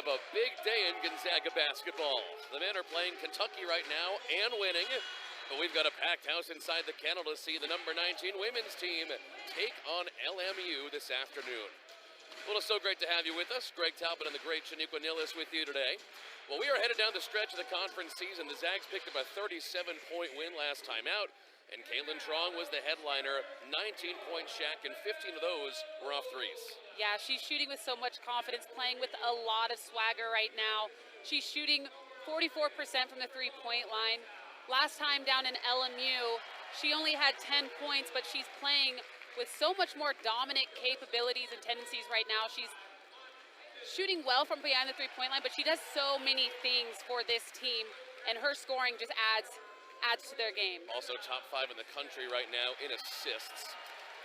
have a big day in Gonzaga basketball. The men are playing Kentucky right now and winning, but we've got a packed house inside the kennel to see the number 19 women's team take on LMU this afternoon. Well, it's so great to have you with us. Greg Talbot and the great Shaniqua Nillis with you today. Well, we are headed down the stretch of the conference season. The Zags picked up a 37-point win last time out, and KAYLYNNE TRUONG was the headliner. 19-point shack, and 15 of those were off threes. Yeah, she's shooting with so much confidence, playing with a lot of swagger right now. She's shooting 44% from the three-point line. Last time down in LMU, she only had 10 points, but she's playing with so much more dominant capabilities and tendencies right now. She's shooting well from behind the three-point line, but she does so many things for this team, and her scoring just adds to their game. Also top 5 in the country right now in assists.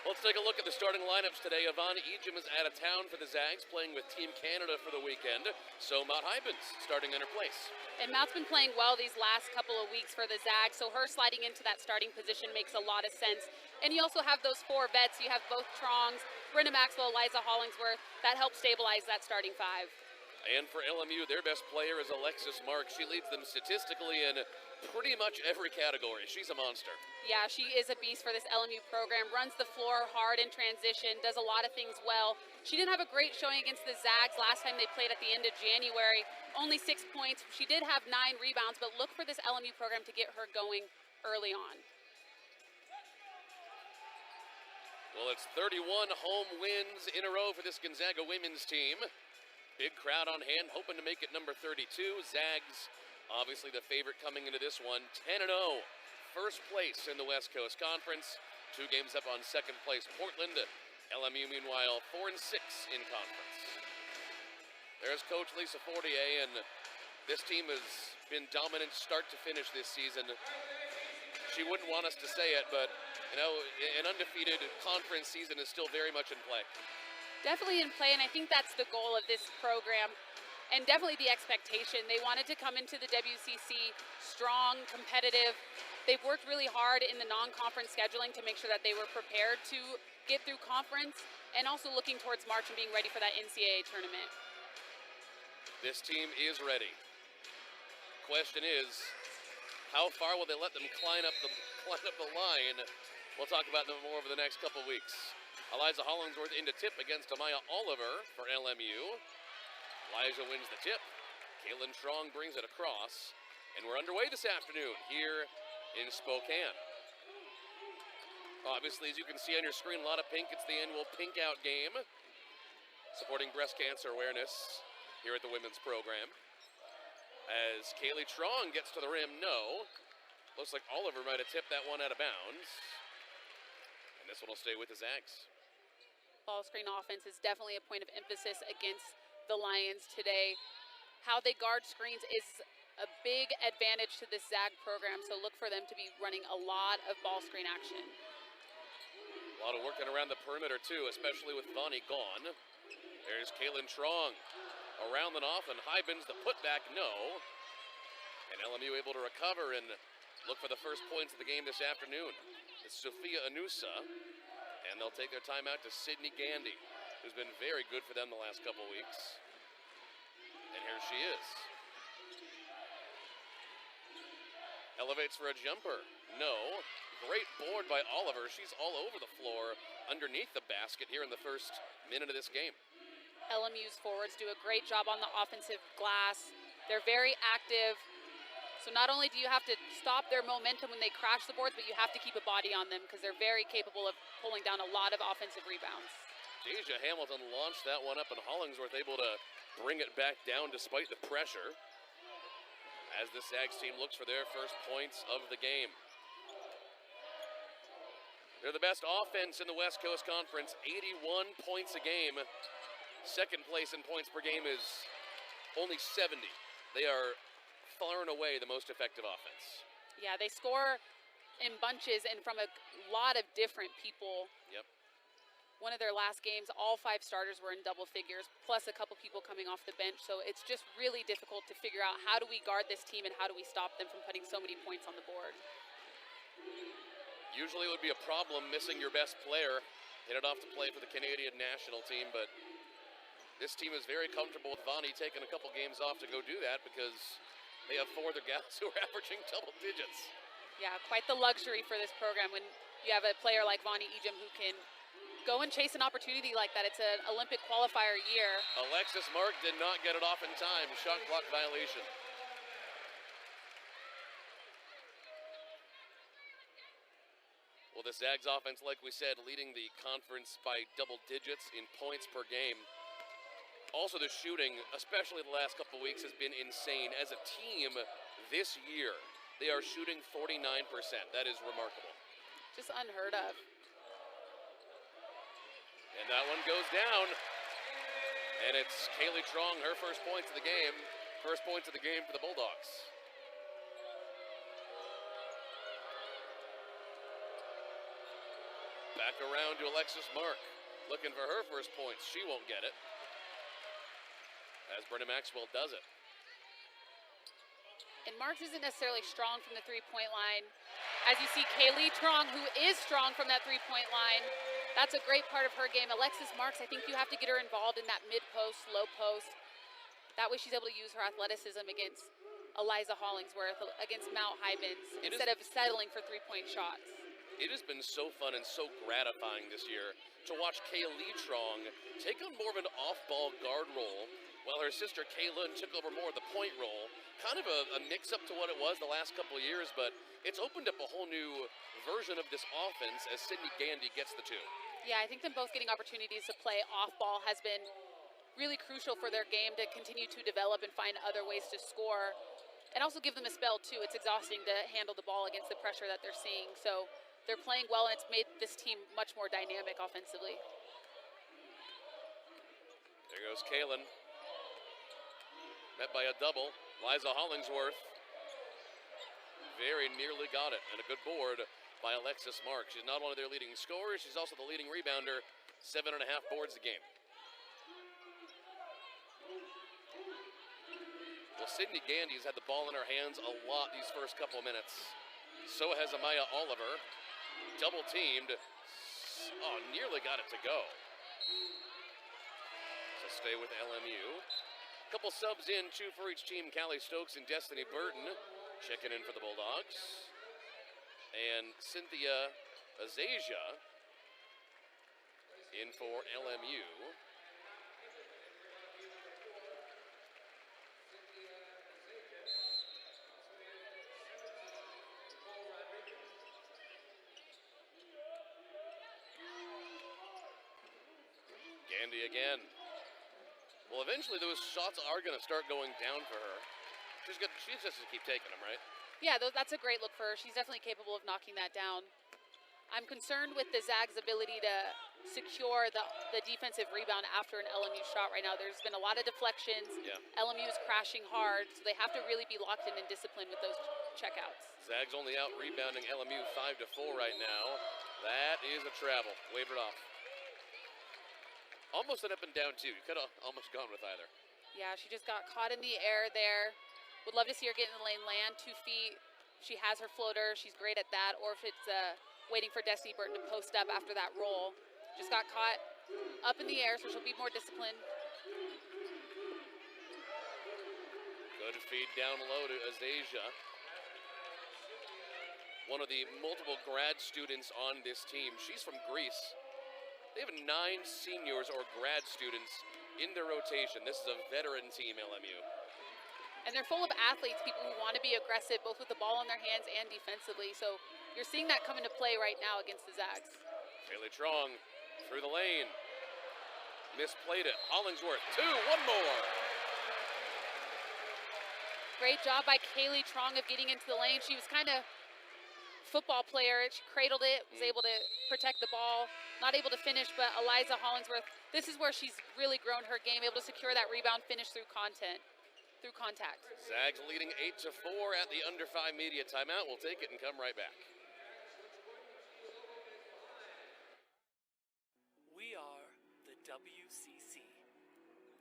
Let's take a look at the starting lineups today. Yvonne Ejim is out of town for the Zags, playing with Team Canada for the weekend. So Maud Hybens starting in her place. And Maud's been playing well these last couple of weeks for the Zags, so her sliding into that starting position makes a lot of sense. And you also have those 4 vets. You have both Truongs, Brenda Maxwell, Liza Hollingsworth. That helps stabilize that starting 5. And for LMU, their best player is Alexis Mark. She leads them statistically in pretty much every category. She's a monster. Yeah, she is a beast for this LMU program. Runs the floor hard in transition, does a lot of things well. She didn't have a great showing against the Zags last time they played at the end of January. Only 6 points. She did have 9 rebounds, but look for this LMU program to get her going early on. Well, it's 31 home wins in a row for this Gonzaga women's team. Big crowd on hand, hoping to make it number 32. Zags, obviously the favorite coming into this one, 10-0. First place in the West Coast Conference. 2 games up on second place Portland. LMU, meanwhile, 4-6 in conference. There's Coach Lisa Fortier, and this team has been dominant start to finish this season. She wouldn't want us to say it, but, you know, an undefeated conference season is still very much in play. Definitely in play, and I think that's the goal of this program, and definitely the expectation. They wanted to come into the WCC strong, competitive. They've worked really hard in the non-conference scheduling to make sure that they were prepared to get through conference, and also looking towards March and being ready for that NCAA tournament. This team is ready. Question is, how far will they let them climb up the line? We'll talk about them more over the next couple weeks. Liza Hollingsworth into tip against Amaya Oliver for LMU. Liza wins the tip. KAYLYNNE TRUONG brings it across. And we're underway this afternoon here in Spokane. Obviously, as you can see on your screen, a lot of pink. It's the annual Pink Out game, supporting breast cancer awareness here at the women's program. As KAYLYNNE TRUONG gets to the rim, no. Looks like Oliver might have tipped that one out of bounds. And this one will stay with the Zags. Ball screen offense is definitely a point of emphasis against the Lions today. How they guard screens is a big advantage to this Zag program, so look for them to be running a lot of ball screen action. A lot of working around the perimeter too, especially with Vonnie gone. There's KAYLYNNE TRUONG around and off, and Hybens the putback, no. And LMU able to recover and look for the first points of the game this afternoon. It's Sophia Anusa, and they'll take their time out to Sydney Gandy, who's been very good for them the last couple weeks. And here she is. Elevates for a jumper, no. Great board by Oliver. She's all over the floor underneath the basket here in the first minute of this game. LMU's forwards do a great job on the offensive glass. They're very active. So not only do you have to stop their momentum when they crash the boards, but you have to keep a body on them because they're very capable of pulling down a lot of offensive rebounds. Deja Hamilton launched that one up, and Hollingsworth able to bring it back down despite the pressure as the Zags team looks for their first points of the game. They're the best offense in the West Coast Conference, 81 points a game. Second place in points per game is only 70. They are far and away the most effective offense. Yeah, they score in bunches and from a lot of different people. Yep. One of their last games, all 5 starters were in double figures, plus a couple people coming off the bench. So it's just really difficult to figure out how do we guard this team and how do we stop them from putting so many points on the board. Usually it would be a problem missing your best player, headed off to play for the Canadian national team, but This team is very comfortable with Vonnie taking a couple games off to go do that because they have 4 other gals who are averaging double digits. Yeah, quite the luxury for this program when you have a player like Vonnie Ejim who can go and chase an opportunity like that. It's an Olympic qualifier year. Alexis Mark did not get it off in time. Shot clock violation. Well, the Zags offense, like we said, leading the conference by double digits in points per game. Also, the shooting, especially the last couple of weeks, has been insane. As a team this year, they are shooting 49%. That is remarkable. Just unheard of. And that one goes down. And it's KAYLYNNE TRUONG, her first points of the game. First points of the game for the Bulldogs. Back around to Alexis Mark, looking for her first points. She won't get it, as Brenna Maxwell does it. And Marks isn't necessarily strong from the three-point line. As you see, KAYLYNNE TRUONG, who is strong from that three-point line, that's a great part of her game. Alexis Marks, I think you have to get her involved in that mid-post, low post. That way she's able to use her athleticism against Eliza Hollingsworth, against Mount Hybens, instead of settling for three-point shots. It has been so fun and so gratifying this year to watch KAYLYNNE TRUONG take on more of an off-ball guard role, while her sister KAYLYNNE took over more of the point role. Kind of a mix-up to what it was the last couple of years, but it's opened up a whole new version of this offense as Sydney Gandy gets the two. Yeah, I think them both getting opportunities to play off-ball has been really crucial for their game to continue to develop and find other ways to score, and also give them a spell, too. It's exhausting to handle the ball against the pressure that they're seeing, so they're playing well, and it's made this team much more dynamic offensively. There goes KAYLYNNE. Met by a double. Liza Hollingsworth very nearly got it, and a good board by Alexis Mark. She's not only their leading scorer, she's also the leading rebounder. 7.5 boards a game. Well, Sydney Gandy's had the ball in her hands a lot these first couple of minutes. So has Amaya Oliver. Double teamed. Oh, nearly got it to go. So stay with LMU. Couple subs in, 2 for each team. Callie Stokes and Destiny Burton checking in for the Bulldogs. And Cynthia Azasia in for LMU. Gandy again. Well, eventually those shots are going to start going down for her. She's just to keep taking them, right? Yeah, that's a great look for her. She's definitely capable of knocking that down. I'm concerned with the Zags' ability to secure the defensive rebound after an LMU shot right now. There's been a lot of deflections. Yeah. LMU is crashing hard, so they have to really be locked in and disciplined with those checkouts. Zags only out rebounding LMU 5-4 right now. That is a travel. Wave it off. Almost an up and down, too. You could have almost gone with either. Yeah, she just got caught in the air there. Would love to see her get in the lane, land 2 feet. She has her floater. She's great at that. Or if it's waiting for Destiny Burton to post up after that roll. Just got caught up in the air, so she'll be more disciplined. Good feed down low to Azasia. One of the multiple grad students on this team. She's from Greece. They have 9 seniors or grad students in their rotation. This is a veteran team, LMU. And they're full of athletes, people who want to be aggressive, both with the ball in their hands and defensively. So you're seeing that come into play right now against the Zags. KAYLYNNE TRUONG through the lane. Misplayed it. Hollingsworth, 2, one more. Great job by KAYLYNNE TRUONG of getting into the lane. She was kind of football player. She cradled it, was able to protect the ball. Not able to finish, but Eliza Hollingsworth, this is where she's really grown her game, able to secure that rebound finish through contact. Zags leading 8-4 at the under 5 media timeout. We'll take it and come right back. We are the WCC.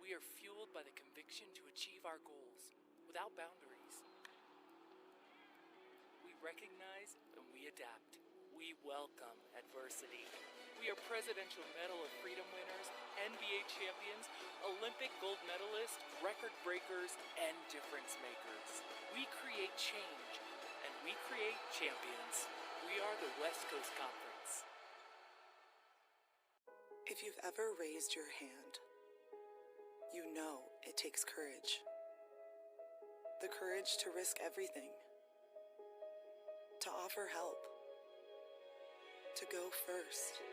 We are fueled by the conviction to achieve our goals without boundaries. We recognize and we adapt. We welcome adversity. We are Presidential Medal of Freedom winners, NBA champions, Olympic gold medalists, record breakers, and difference makers. We create change, and we create champions. We are the West Coast Conference. If you've ever raised your hand, you know it takes courage. The courage to risk everything, to offer help, to go first.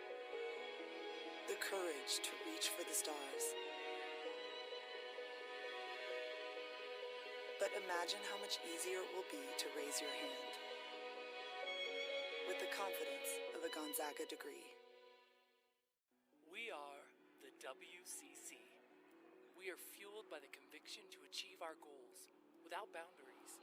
The courage to reach for the stars. But imagine how much easier it will be to raise your hand with the confidence of a Gonzaga degree. We are the WCC. We are fueled by the conviction to achieve our goals without boundaries.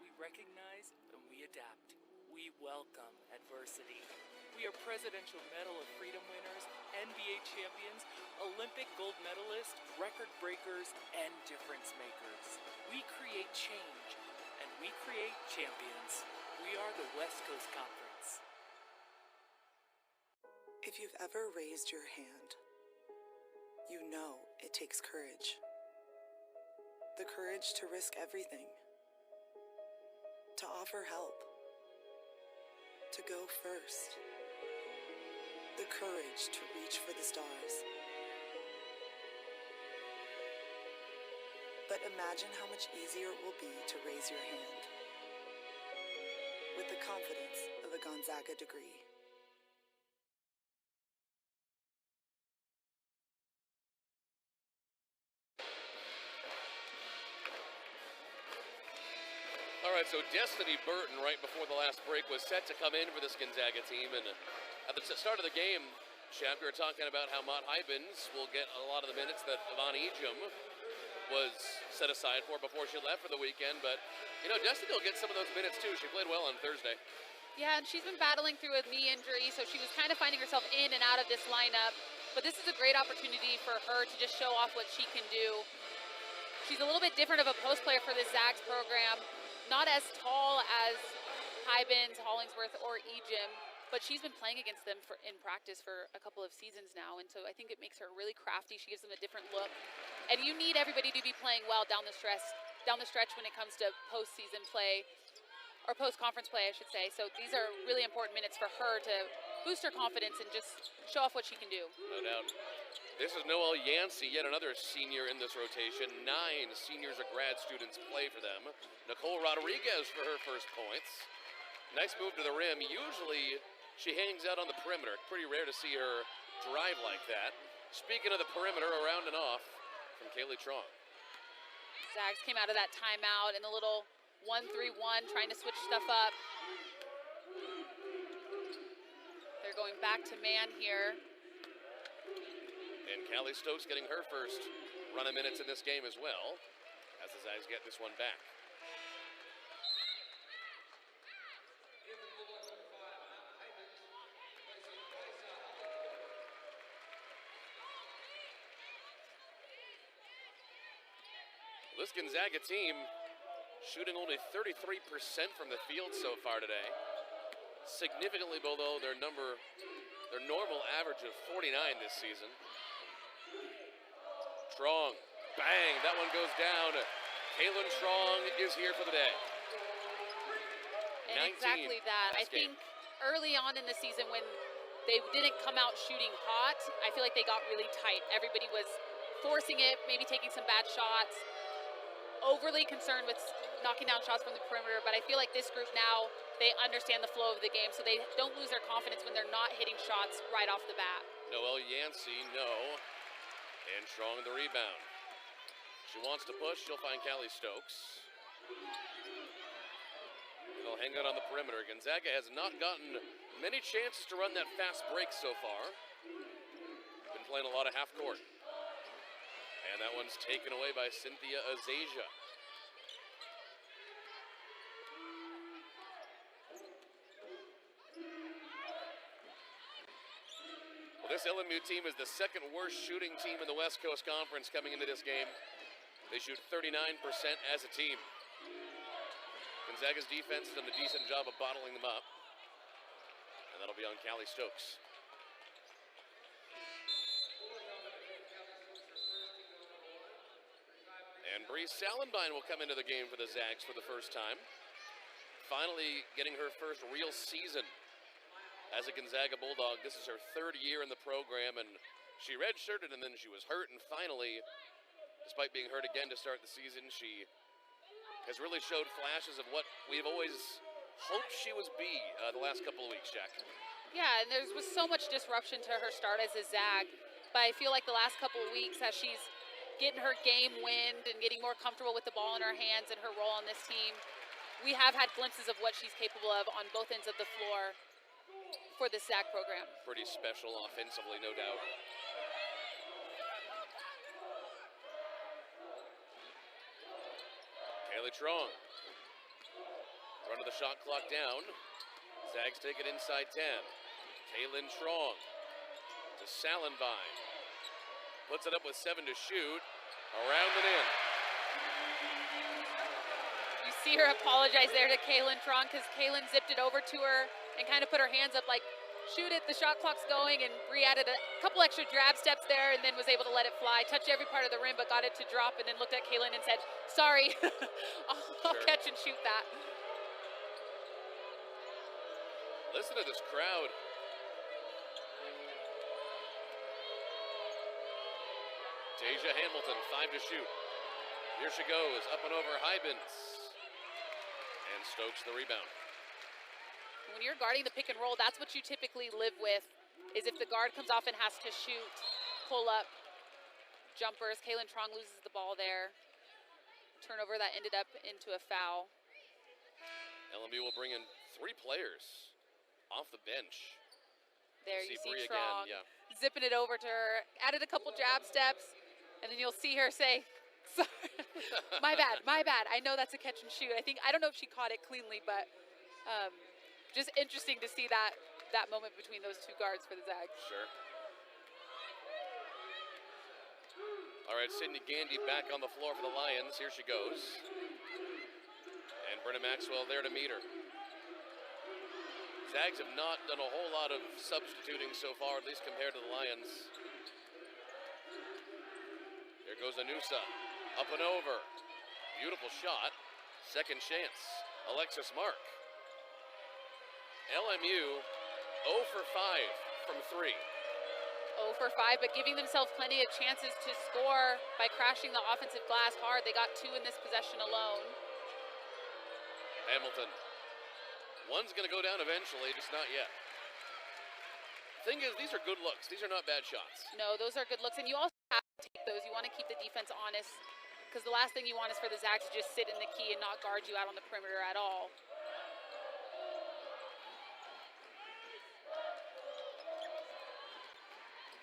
We recognize and we adapt. We welcome adversity. We are Presidential Medal of Freedom winners, NBA champions, Olympic gold medalists, record breakers, and difference makers. We create change, and we create champions. We are the West Coast Conference. If you've ever raised your hand, you know it takes courage. The courage to risk everything, to offer help, to go first. The courage to reach for the stars. But imagine how much easier it will be to raise your hand with the confidence of a Gonzaga degree. All right, so Destiny Burton, right before the last break, was set to come in for this Gonzaga team. And at the start of the game, Shaq, we were talking about how Mott Hybens will get a lot of the minutes that Yvonne Ejim was set aside for before she left for the weekend. But, you know, Destiny will get some of those minutes, too. She played well on Thursday. Yeah, and she's been battling through a knee injury, so she was kind of finding herself in and out of this lineup. But this is a great opportunity for her to just show off what she can do. She's a little bit different of a post player for this Zags program. Not as tall as Hybens, Hollingsworth, or Ejim, but she's been playing against them in practice for a couple of seasons now, and so I think it makes her really crafty. She gives them a different look, and you need everybody to be playing well down the stretch when it comes to postseason play, or post-conference play, I should say. So these are really important minutes for her to boost her confidence and just show off what she can do. No doubt. This is Noelle Yancey, yet another senior in this rotation. 9 seniors or grad students play for them. Nicole Rodriguez for her first points. Nice move to the rim. Usually she hangs out on the perimeter. Pretty rare to see her drive like that. Speaking of the perimeter, around and off from KAYLYNNE TRUONG. Zags came out of that timeout in a little 1-3-1, trying to switch stuff up. They're going back to man here. And Callie Stokes getting her first run of minutes in this game as well, as the Zags get this one back. This Gonzaga team shooting only 33% from the field so far today, significantly below their normal average of 49 this season. Strong, bang, that one goes down. KAYLYNNE TRUONG is here for the day. And exactly that. I think early on in the season when they didn't come out shooting hot, I feel like they got really tight. Everybody was forcing it, maybe taking some bad shots, overly concerned with knocking down shots from the perimeter, but I feel like this group now, they understand the flow of the game, so they don't lose their confidence when they're not hitting shots right off the bat. Noelle Yancey, no. And Strong in the rebound. She wants to push, she'll find Callie Stokes. And they'll hang out on the perimeter. Gonzaga has not gotten many chances to run that fast break so far. Been playing a lot of half court. And that one's taken away by Cynthia Azasia. This LMU team is the second worst shooting team in the West Coast Conference coming into this game. They shoot 39% as a team. Gonzaga's defense has done a decent job of bottling them up. And that'll be on Callie Stokes. And Bree Salenbine will come into the game for the Zags for the first time. Finally getting her first real season as a Gonzaga Bulldog. This is her third year in the program, and she redshirted and then she was hurt, and finally, despite being hurt again to start the season, she has really showed flashes of what we've always hoped she was the last couple of weeks, Jack. Yeah, and there was so much disruption to her start as a Zag, but I feel like the last couple of weeks as she's getting her game wind and getting more comfortable with the ball in her hands and her role on this team, we have had glimpses of what she's capable of on both ends of the floor for this Zag program. Pretty special offensively, no doubt. Kaylee Truong. Run of the shot clock down. Zags take it inside 10. KAYLYNNE Truong to Salenbine. Puts it up with 7 to shoot. Around and in. You see her apologize there to KAYLYNNE Truong because KAYLYNNE zipped it over to her and kind of put her hands up like, shoot it, the shot clock's going, and Bree added a couple extra grab steps there and then was able to let it fly, touch every part of the rim, but got it to drop, and then looked at KAYLYNNE and said, sorry, I'll catch and shoot that. Listen to this crowd. Tasia Hamilton, 5 to shoot. Here she goes, up and over Hybens. And Stokes the rebound. When you're guarding the pick and roll, that's what you typically live with, is if the guard comes off and has to shoot, pull up, jumpers. KAYLYNNE Truong loses the ball there. Turnover that ended up into a foul. LMU will bring in 3 players off the bench. There you see Bree Truong again, zipping it over to her, added a couple jab steps, and then you'll see her say, sorry, my bad. I know that's a catch and shoot. I don't know if she caught it cleanly, but just interesting to see that moment between those two guards for the Zags. Sure. All right, Sydney Gandy back on the floor for the Lions. Here she goes. And Brenna Maxwell there to meet her. Zags have not done a whole lot of substituting so far, at least compared to the Lions. There goes Anusa, up and over. Beautiful shot, second chance. Alexis Mark. LMU 0 for 5 from 3. 0 for 5, but giving themselves plenty of chances to score by crashing the offensive glass hard. They got 2 in this possession alone. Hamilton. One's going to go down eventually, just not yet. Thing is, these are good looks. These are not bad shots. No, those are good looks, and you also have to take those. You want to keep the defense honest, because the last thing you want is for the Zags to just sit in the key and not guard you out on the perimeter at all.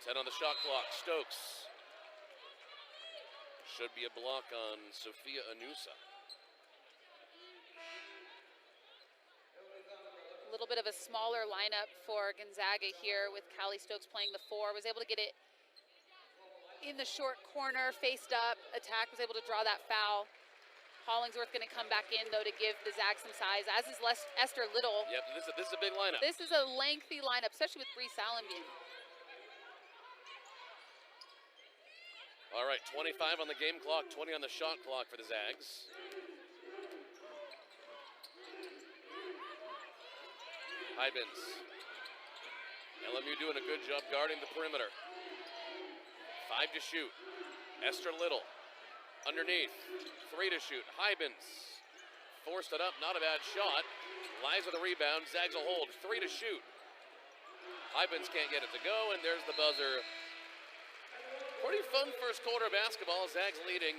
On the shot clock, Stokes. Should be a block on Sophia Anusa. A little bit of a smaller lineup for Gonzaga here with Callie Stokes playing the 4. Was able to get it in the short corner, faced up, attack, was able to draw that foul. Hollingsworth going to come back in, though, to give the Zags some size, as is Esther Little. Yep, this is a big lineup. This is a lengthy lineup, especially with Bree Salenbine. All right, 25 on the game clock, 20 on the shot clock for the Zags. Hybens. LMU doing a good job guarding the perimeter. 5 to shoot. Esther Little. Underneath. 3 to shoot. Hybens. Forced it up, not a bad shot. Lies with the rebound. Zags will hold. 3 to shoot. Hybens can't get it to go, and there's the buzzer. Pretty fun first quarter basketball. Zags leading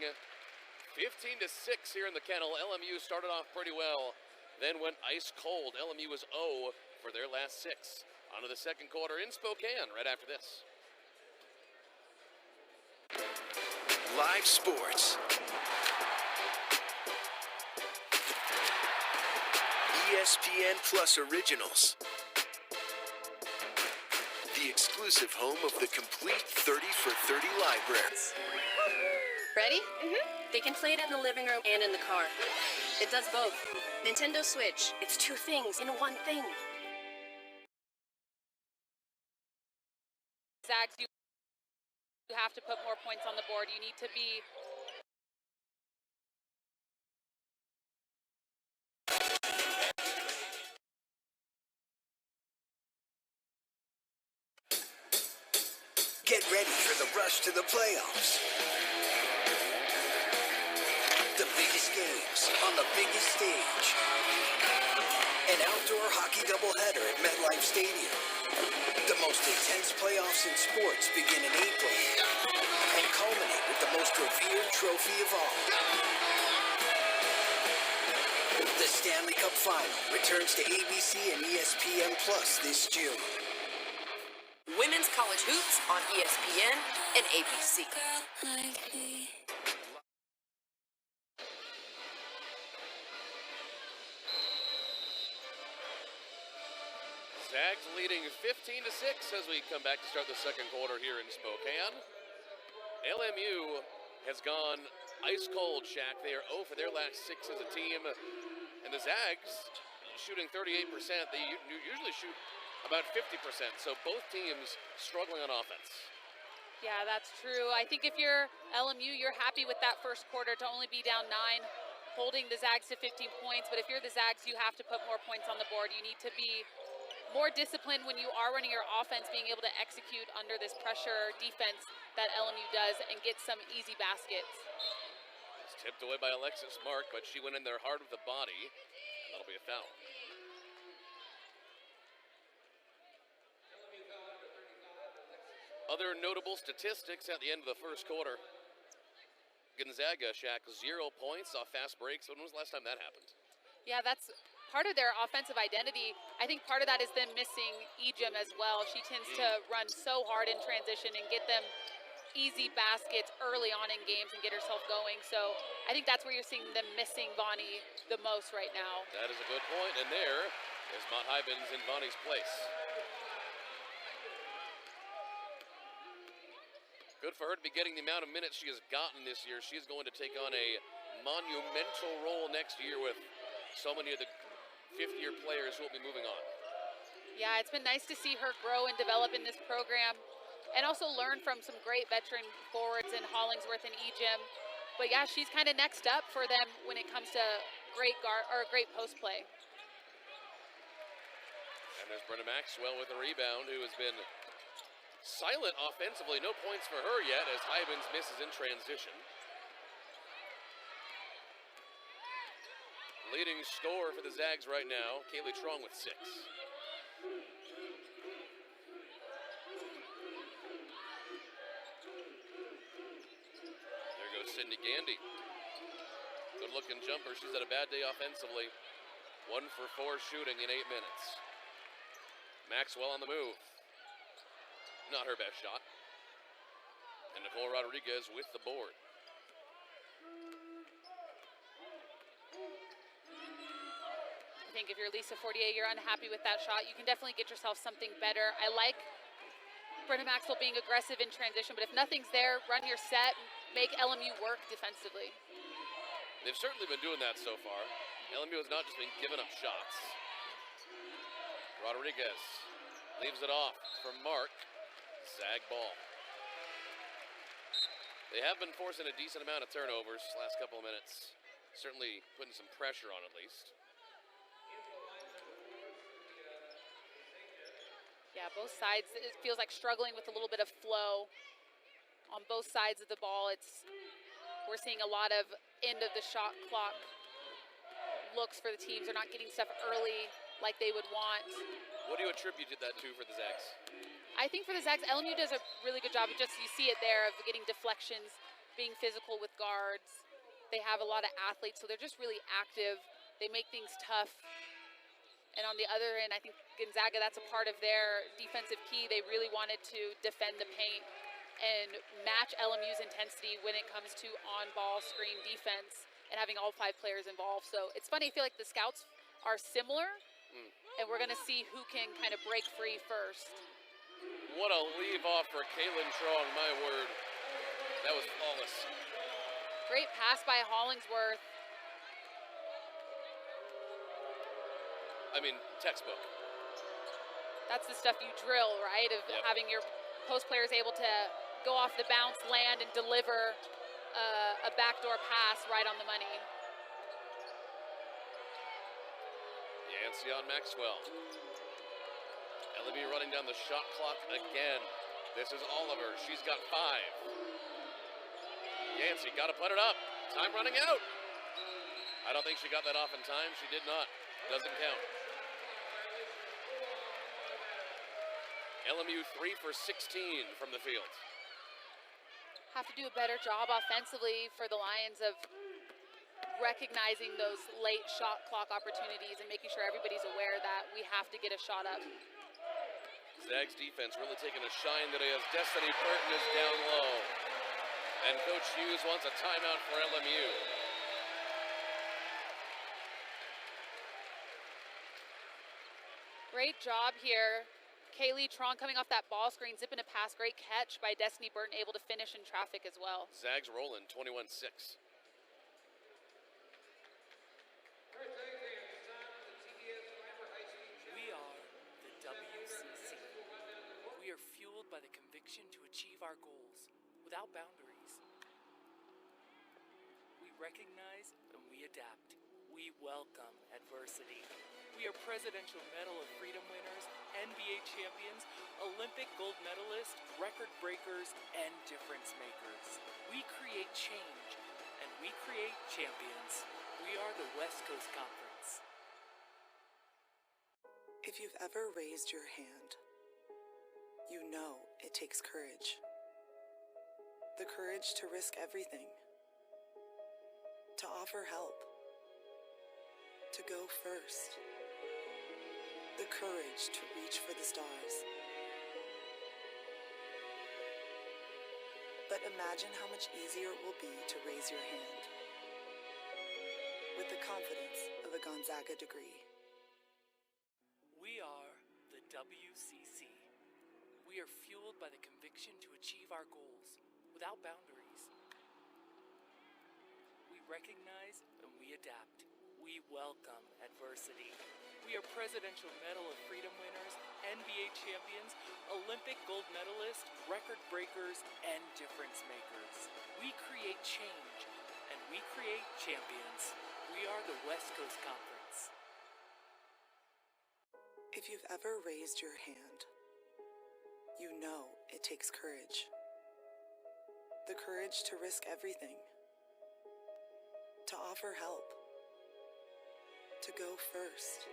15 to 6 here in the kennel. LMU started off pretty well, then went ice cold. LMU was 0 for their last 6. On to the second quarter in Spokane right after this. Live sports. ESPN Plus Originals. The exclusive home of the complete 30 for 30 library. Ready? They can play it in the living room and in the car. It does both. Nintendo Switch. It's 2 things in one thing. You have to put more points on the board. You need to be Get ready for the rush to the playoffs. The biggest games on the biggest stage. An outdoor hockey doubleheader at MetLife Stadium. The most intense playoffs in sports begin in April and culminate with the most revered trophy of all. The Stanley Cup Final returns to ABC and ESPN Plus this June. Women's college hoops on ESPN and ABC. Zags leading 15-6 as we come back to start the second quarter here in Spokane. LMU has gone ice cold, Shaq. They are 0 for their last 6 as a team. And the Zags shooting 38%. They usually shoot about 50%. So both teams struggling on offense. Yeah, that's true. I think if you're LMU, you're happy with that first quarter to only be down 9, holding the Zags to 15 points. But if you're the Zags, you have to put more points on the board. You need to be more disciplined when you are running your offense, being able to execute under this pressure defense that LMU does and get some easy baskets. It's tipped away by Alexis Mark, but she went in there hard with the body. That'll be a foul. Other notable statistics at the end of the first quarter. Gonzaga, Shaq, 0 points off fast breaks. When was the last time that happened? Yeah, that's part of their offensive identity. I think part of that is them missing Ejim as well. She tends to run so hard in transition and get them easy baskets early on in games and get herself going. So I think that's where you're seeing them missing Vonnie the most right now. That is a good point. And there is Mott Hybens in Vonnie's place. Good for her to be getting the amount of minutes she has gotten this year. She's going to take on a monumental role next year with so many of the fifth-year players who will be moving on. Yeah, it's been nice to see her grow and develop in this program and also learn from some great veteran forwards in Hollingsworth and Ejim. But yeah, she's kind of next up for them when it comes to great post play. And there's Brenna Maxwell with a rebound, who has been silent offensively. No points for her yet as Hybens misses in transition. Leading scorer for the Zags right now, KAYLYNNE TRUONG with 6. There goes Sydney Gandy. Good looking jumper. She's had a bad day offensively. 1 for 4 shooting in 8 minutes. Maxwell on the move. Not her best shot. And Nicole Rodriguez with the board. I think if you're Lisa Fortier, you're unhappy with that shot. You can definitely get yourself something better. I like Brenna Maxwell being aggressive in transition, but if nothing's there, run your set, make LMU work defensively. They've certainly been doing that so far. LMU has not just been giving up shots. Rodriguez leaves it off for Mark. Zag ball. They have been forcing a decent amount of turnovers last couple of minutes. Certainly putting some pressure on at least. Yeah, both sides, it feels like struggling with a little bit of flow on both sides of the ball. We're seeing a lot of end of the shot clock looks for the teams. They're not getting stuff early like they would want. What do you attribute that to for the Zags? I think for the Zags, LMU does a really good job of you see it there, of getting deflections, being physical with guards. They have a lot of athletes, so they're just really active. They make things tough. And on the other end, I think Gonzaga, that's a part of their defensive key. They really wanted to defend the paint and match LMU's intensity when it comes to on-ball screen defense and having all 5 players involved. So it's funny, I feel like the scouts are similar, and we're going to see who can kind of break free first. What a leave off for KAYLYNNE TRUONG, my word. That was flawless. Great pass by Hollingsworth. I mean, textbook. That's the stuff you drill, right? Of having your post players able to go off the bounce, land, and deliver a backdoor pass right on the money. Yancey on Maxwell. LMU running down the shot clock again. This is Oliver. She's got 5. Yancey got to put it up. Time running out. I don't think she got that off in time. She did not. Doesn't count. LMU 3 for 16 from the field. Have to do a better job offensively for the Lions of recognizing those late shot clock opportunities and making sure everybody's aware that we have to get a shot up. Zags defense really taking a shine today as Destiny Burton is down low. And Coach Hughes wants a timeout for LMU. Great job here. KAYLYNNE TRUONG coming off that ball screen, zipping a pass. Great catch by Destiny Burton, able to finish in traffic as well. Zags rolling 21-6. We are the WCC. We are fueled by the conviction to achieve our goals without boundaries. We recognize and we adapt. We welcome adversity. We are Presidential Medal of Freedom winners, NBA champions, Olympic gold medalists, record breakers, and difference makers. We create change, and we create champions. We are the West Coast Conference. If you've ever raised your hand, you know it takes courage. The courage to risk everything, to offer help, to go first. The courage to reach for the stars. But imagine how much easier it will be to raise your hand with the confidence of a Gonzaga degree. We are the WCC. We are fueled by the conviction to achieve our goals without boundaries. We recognize and we adapt. We welcome adversity. We are Presidential Medal of Freedom winners, NBA champions, Olympic gold medalists, record breakers, and difference makers. We create change, and we create champions. We are the West Coast Conference. If you've ever raised your hand, you know it takes courage. The courage to risk everything, to offer help, to go first.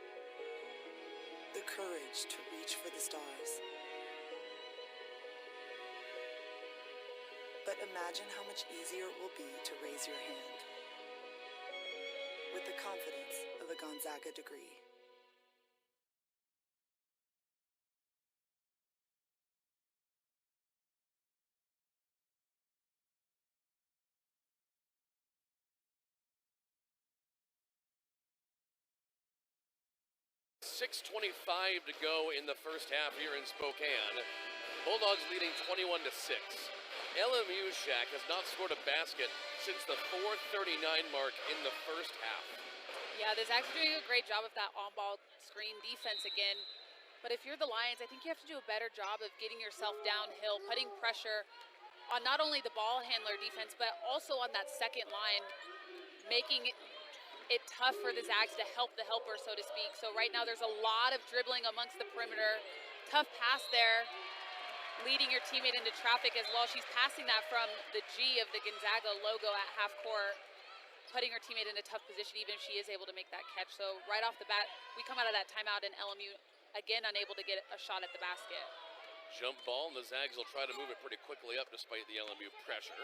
The courage to reach for the stars. But imagine how much easier it will be to raise your hand with the confidence of a Gonzaga degree. .625 to go in the first half here in Spokane. Bulldogs leading 21-6. LMU Shack has not scored a basket since the 4:39 mark in the first half. Yeah, the Zags are doing a great job of that on-ball screen defense again. But if you're the Lions, I think you have to do a better job of getting yourself downhill, putting pressure on not only the ball handler defense, but also on that second line, making it tough for the Zags to help the helper, so to speak. So right now there's a lot of dribbling amongst the perimeter. Tough pass there, leading your teammate into traffic as well. She's passing that from the G of the Gonzaga logo at half court, putting her teammate in a tough position even if she is able to make that catch. So right off the bat, we come out of that timeout and LMU again unable to get a shot at the basket. Jump ball, and the Zags will try to move it pretty quickly up despite the LMU pressure.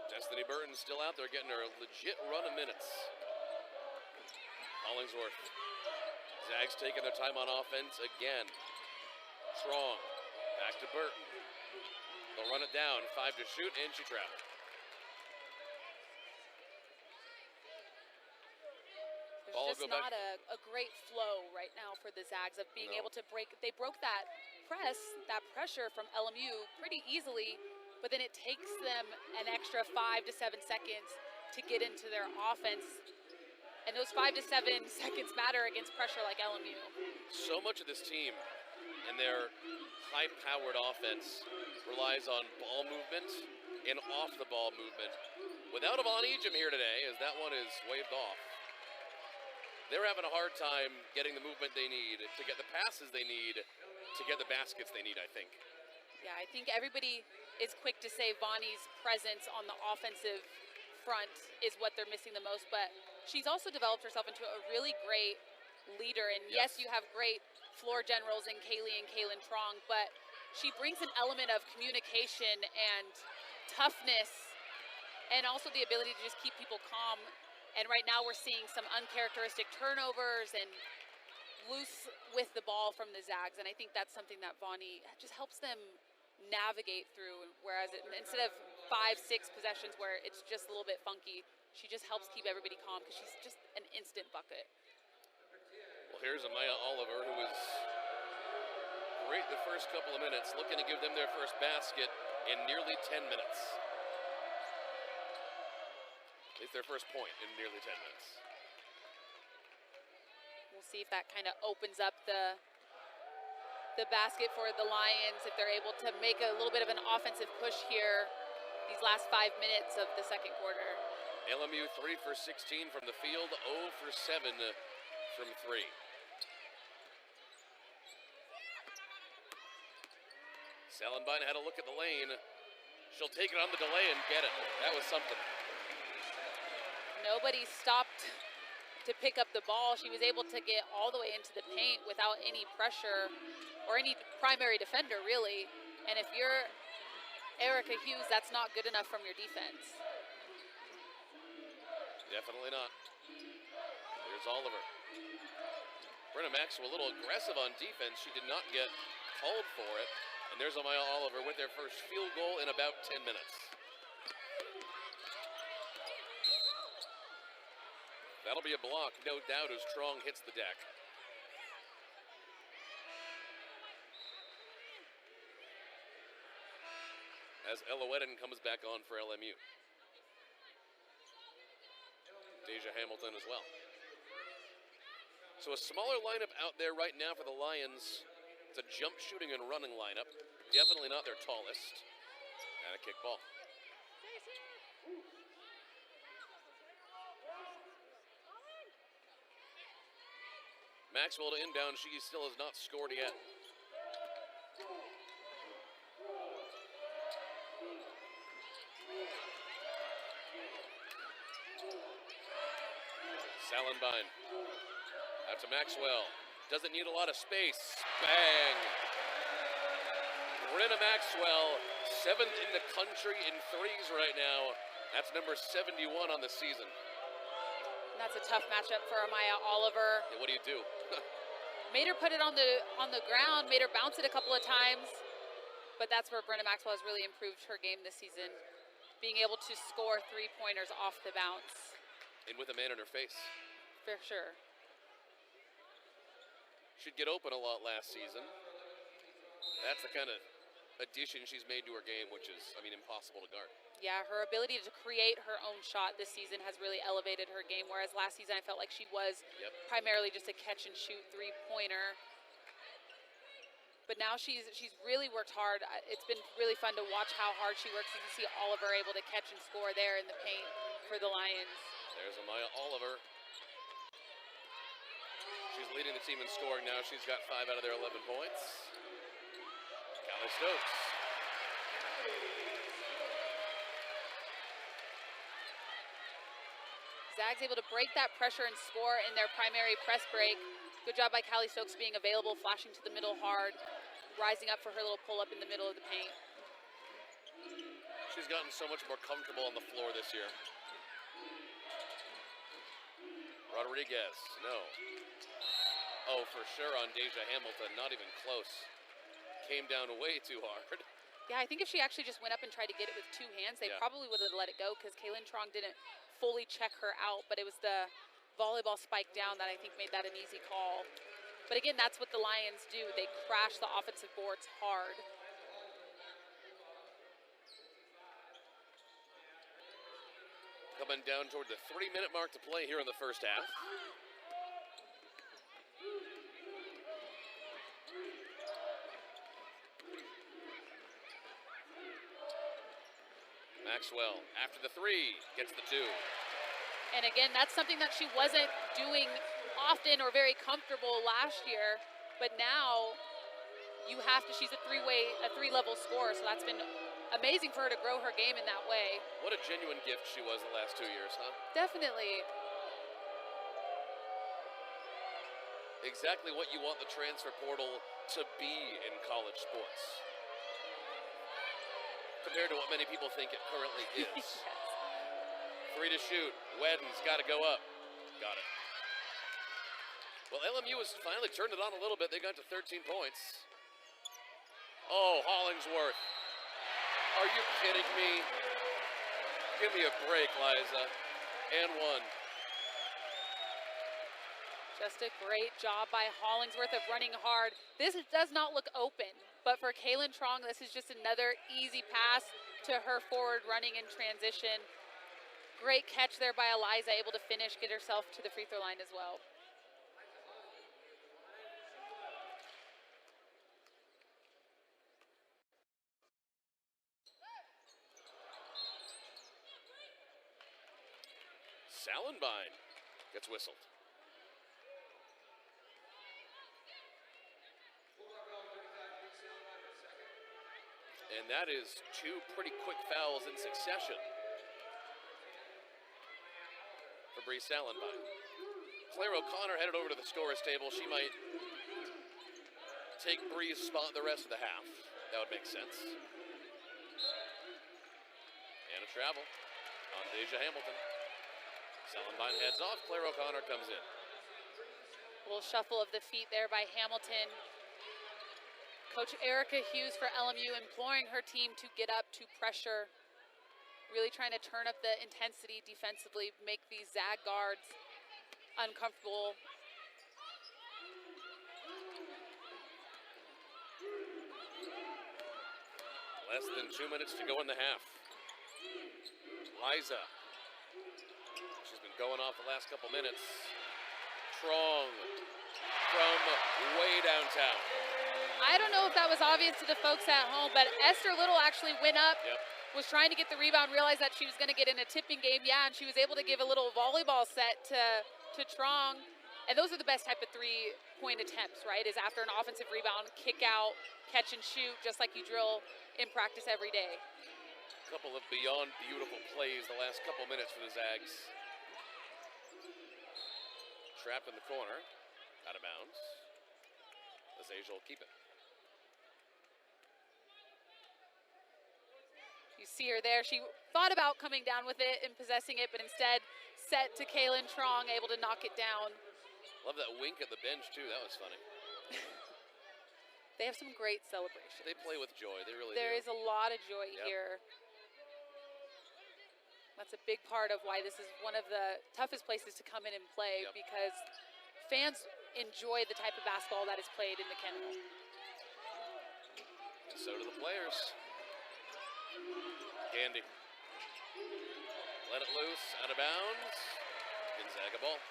Destiny Burton's still out there getting her a legit run of minutes. Hollingsworth. Zags taking their time on offense again. Strong. Back to Burton. They'll run it down. 5 to shoot, and she traveled. There's just not a great flow right now for the Zags of being able to break. They broke that pressure from LMU pretty easily, but then it takes them an extra 5 to 7 seconds to get into their offense. And those 5 to 7 seconds matter against pressure like LMU. So much of this team and their high-powered offense relies on ball movement and off-the-ball movement. Without Avon Ejim here today, as that one is waved off, they're having a hard time getting the movement they need to get the passes they need to get the baskets they need, I think. Yeah, I think everybody is quick to say Vonnie's presence on the offensive front is what they're missing the most, but she's also developed herself into a really great leader. And yes, you have great floor generals in KAYLYNNE and KAYLYNNE, but she brings an element of communication and toughness and also the ability to just keep people calm. And right now we're seeing some uncharacteristic turnovers and loose with the ball from the Zags. And I think that's something that Vonnie just helps them navigate through. Whereas instead of 5-6 possessions where it's just a little bit funky, she just helps keep everybody calm because she's just an instant bucket. Well, here's Amaya Oliver, who was great the first couple of minutes, looking to give them their first basket in nearly 10 minutes. At least their first point in nearly 10 minutes. We'll see if that kind of opens up the basket for the Lions, if they're able to make a little bit of an offensive push here these last 5 minutes of the second quarter. LMU 3 for 16 from the field, 0 for 7 from 3. Salenbine had a look at the lane. She'll take it on the delay and get it. That was something. Nobody stopped to pick up the ball. She was able to get all the way into the paint without any pressure or any primary defender, really. And if you're Erica Hughes, that's not good enough from your defense. Definitely not. Here's Oliver. Brenna Maxwell a little aggressive on defense. She did not get called for it. And there's Amaya Oliver with their first field goal in about 10 minutes. That'll be a block, no doubt, as Truong hits the deck. As Ella Wedden comes back on for LMU. Deja Hamilton as well. So a smaller lineup out there right now for the Lions. It's a jump shooting and running lineup. Definitely not their tallest. And a kick ball. Maxwell to inbound. She still has not scored yet. Salenbine. Out to Maxwell. Doesn't need a lot of space. Bang! Brenna Maxwell, 7th in the country in threes right now. That's number 71 on the season. And that's a tough matchup for Amaya Oliver. Yeah, what do you do? Made her put it on the ground, made her bounce it a couple of times. But that's where Brenna Maxwell has really improved her game this season, being able to score three-pointers off the bounce. And with a man in her face. For sure. She'd get open a lot last season. That's the kind of addition she's made to her game, which is, I mean, impossible to guard. Yeah, her ability to create her own shot this season has really elevated her game, whereas last season I felt like she was primarily just a catch-and-shoot three-pointer. But now she's really worked hard. It's been really fun to watch how hard she works. You can see Oliver able to catch and score there in the paint for the Lions. There's Amaya Oliver. She's leading the team in scoring now. She's got 5 out of their 11 points. Callie Stokes. Zags able to break that pressure and score in their primary press break. Good job by Callie Stokes being available, flashing to the middle hard, rising up for her little pull-up in the middle of the paint. She's gotten so much more comfortable on the floor this year. Rodriguez, no. Oh, for sure on Deja Hamilton, not even close. Came down way too hard. Yeah, I think if she actually just went up and tried to get it with two hands, they probably would have let it go because KAYLYNNE Truong didn't fully check her out, but it was the volleyball spike down that I think made that an easy call. But again, that's what the Lions do. They crash the offensive boards hard. Coming down toward the 3-minute mark to play here in the first half. Maxwell, after the three, gets the two. And again, that's something that she wasn't doing often or very comfortable last year, but now she's a three-level scorer, so that's been amazing for her to grow her game in that way. What a genuine gift she was the last 2 years, huh? Definitely. Exactly what you want the transfer portal to be in college sports, compared to what many people think it currently is. Yes. 3 to shoot. Wedden's got to go up. Got it. Well, LMU has finally turned it on a little bit. They got to 13 points. Oh, Hollingsworth. Are you kidding me? Give me a break, Liza. And one. Just a great job by Hollingsworth of running hard. This does not look open, but for KAYLYNNE TRUONG, this is just another easy pass to her forward running in transition. Great catch there by Eliza, able to finish, get herself to the free throw line as well. Sallenbein gets whistled. And that is 2 pretty quick fouls in succession for Bree Sallenbein. Claire O'Connor headed over to the scorer's table. She might take Bree's spot the rest of the half. That would make sense. And a travel on Deja Hamilton. Sallenbein heads off. Claire O'Connor comes in. A little shuffle of the feet there by Hamilton. Coach Erica Hughes for LMU imploring her team to get up, to pressure, really trying to turn up the intensity defensively, make these Zag guards uncomfortable. Less than 2 minutes to go in the half. Liza. She's been going off the last couple minutes. Truong from way downtown. I don't know if that was obvious to the folks at home, but Esther Little actually went up, was trying to get the rebound, realized that she was going to get in a tipping game, and she was able to give a little volleyball set to Truong. And those are the best type of three-point attempts, right, is after an offensive rebound, kick out, catch and shoot, just like you drill in practice every day. A couple of beyond beautiful plays the last couple minutes for the Zags. Trapped in the corner, out of bounds. Asia will keep it. You see her there. She thought about coming down with it and possessing it, but instead set to KAYLYNNE TRUONG, able to knock it down. Love that wink at the bench, too. That was funny. They have some great celebrations. They play with joy. They really do. There is a lot of joy here. That's a big part of why this is one of the toughest places to come in and play, because fans enjoy the type of basketball that is played in the Kennel. And so do the players. Candy. Let it loose, out of bounds. Gonzaga ball.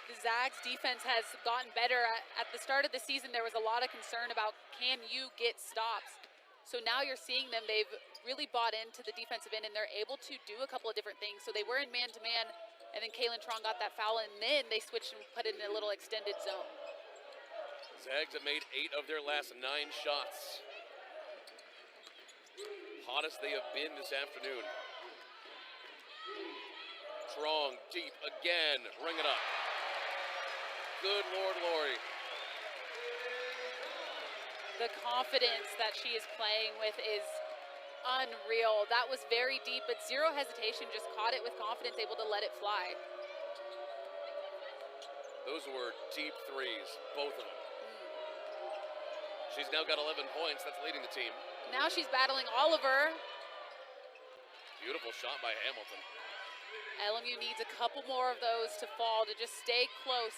The Zags defense has gotten better. At the start of the season, there was a lot of concern about, can you get stops? So now you're seeing them, they've really bought into the defensive end, and they're able to do a couple of different things. So they were in man-to-man, and then KAYLYNNE TRUONG got that foul, and then they switched and put it in a little extended zone. Zags have made 8 of their last 9 shots. Hottest they have been this afternoon. Truong deep again, ring it up. Good Lord, Lori. The confidence that she is playing with is unreal. That was very deep, but zero hesitation, just caught it with confidence, able to let it fly. Those were deep threes, both of them. She's now got 11 points, that's leading the team. Now she's battling Oliver. Beautiful shot by Hamilton. LMU needs a couple more of those to fall to just stay close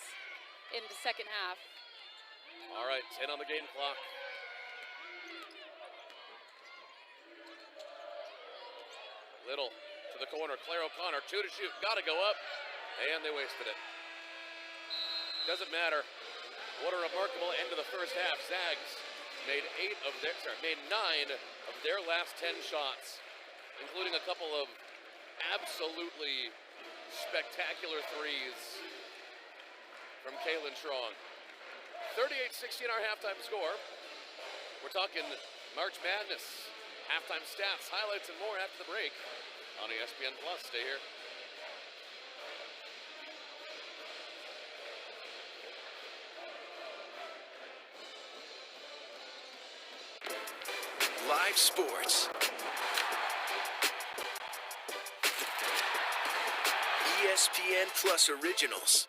in the second half. All right, 10 on the game clock. Little to the corner, Claire O'Connor, 2 to shoot, gotta go up, and they wasted it. Doesn't matter. What a remarkable end to the first half. Zags made 9 of their last 10 shots. including a couple of absolutely spectacular threes from KAYLYNNE TRUONG. 38-16 our halftime score. We're talking March Madness, halftime stats, highlights, and more after the break on ESPN Plus. Stay here. Live sports. ESPN Plus Originals.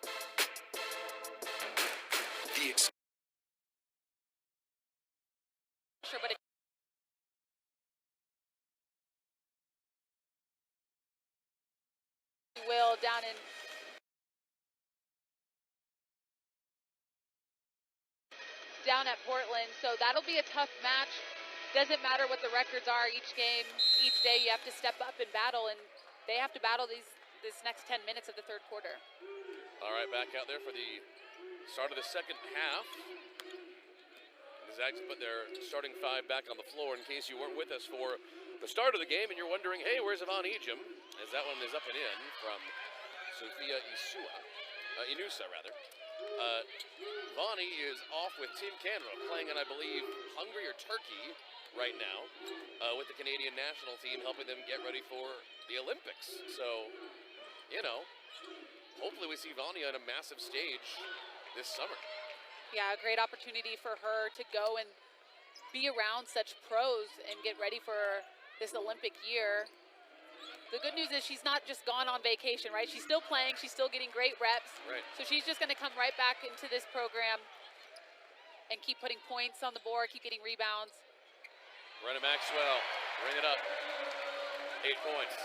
Sure, but will down at Portland, so that'll be a tough match. Doesn't matter what the records are each game, each day you have to step up and battle, and they have to battle this next 10 minutes of the third quarter. All right, back out there for the start of the second half. The Zags put their starting five back on the floor in case you weren't with us for the start of the game and you're wondering, hey, where's Yvonne Ejim? As that one is up and in from Sophia Inusa. Vonnie is off with Team Canada, playing in, I believe, Hungary or Turkey right now with the Canadian national team, helping them get ready for the Olympics. So, you know, hopefully we see Vonnie on a massive stage this summer. Yeah, a great opportunity for her to go and be around such pros and get ready for this Olympic year. The good news is she's not just gone on vacation, right? She's still playing, she's still getting great reps. Right. So she's just gonna come right back into this program and keep putting points on the board, keep getting rebounds. Brenna Maxwell, bring it up. 8 points.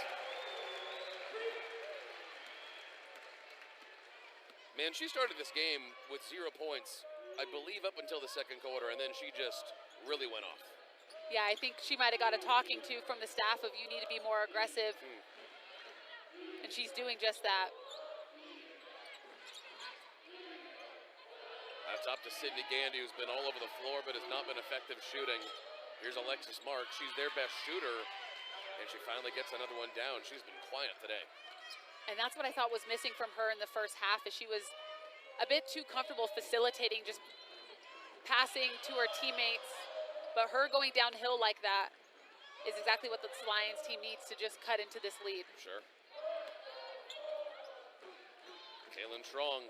Man, she started this game with 0 points, I believe, up until the second quarter, and then she just really went off. Yeah, I think she might have got a talking to from the staff of you need to be more aggressive. And she's doing just that. That's up to Sydney Gandy, who's been all over the floor but has not been effective shooting. Here's Alexis Mark. She's their best shooter, and she finally gets another one down. She's been quiet today. And that's what I thought was missing from her in the first half, is she was a bit too comfortable facilitating, just passing to her teammates. But her going downhill like that is exactly what the Lions team needs to just cut into this lead. Sure. KAYLYNNE TRUONG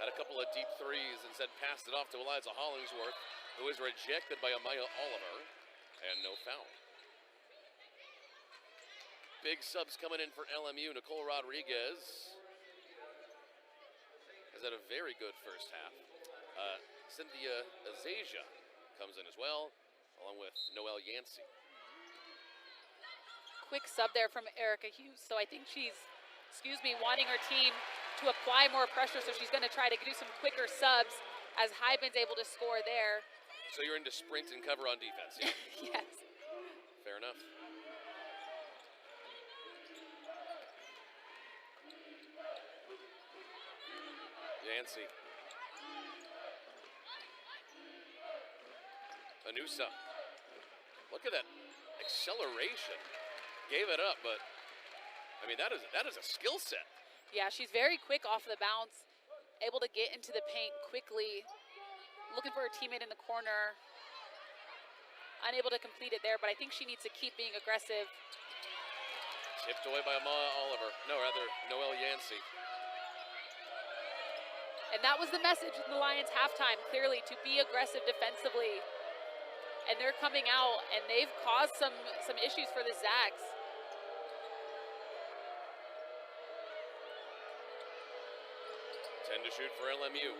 had a couple of deep threes and said passed it off to Eliza Hollingsworth, who was rejected by Amaya Oliver, and no foul. Big subs coming in for LMU. Nicole Rodriguez has had a very good first half. Cynthia Azasia comes in as well, along with Noelle Yancey. Quick sub there from Erica Hughes. So I think she's, wanting her team to apply more pressure. So she's going to try to do some quicker subs as Hyben's able to score there. So you're into sprint and cover on defense, yeah? Yes. Fair enough. Yancey. Anusa. Look at that acceleration. Gave it up, but I mean that is a skill set. Yeah, she's very quick off the bounce, able to get into the paint quickly, looking for her teammate in the corner. Unable to complete it there, but I think she needs to keep being aggressive. Tipped away by Amaya Oliver. No, rather Noelle Yancey. And that was the message in the Lions halftime, clearly, to be aggressive defensively. And they're coming out, and they've caused some issues for the Zags. To shoot for LMU.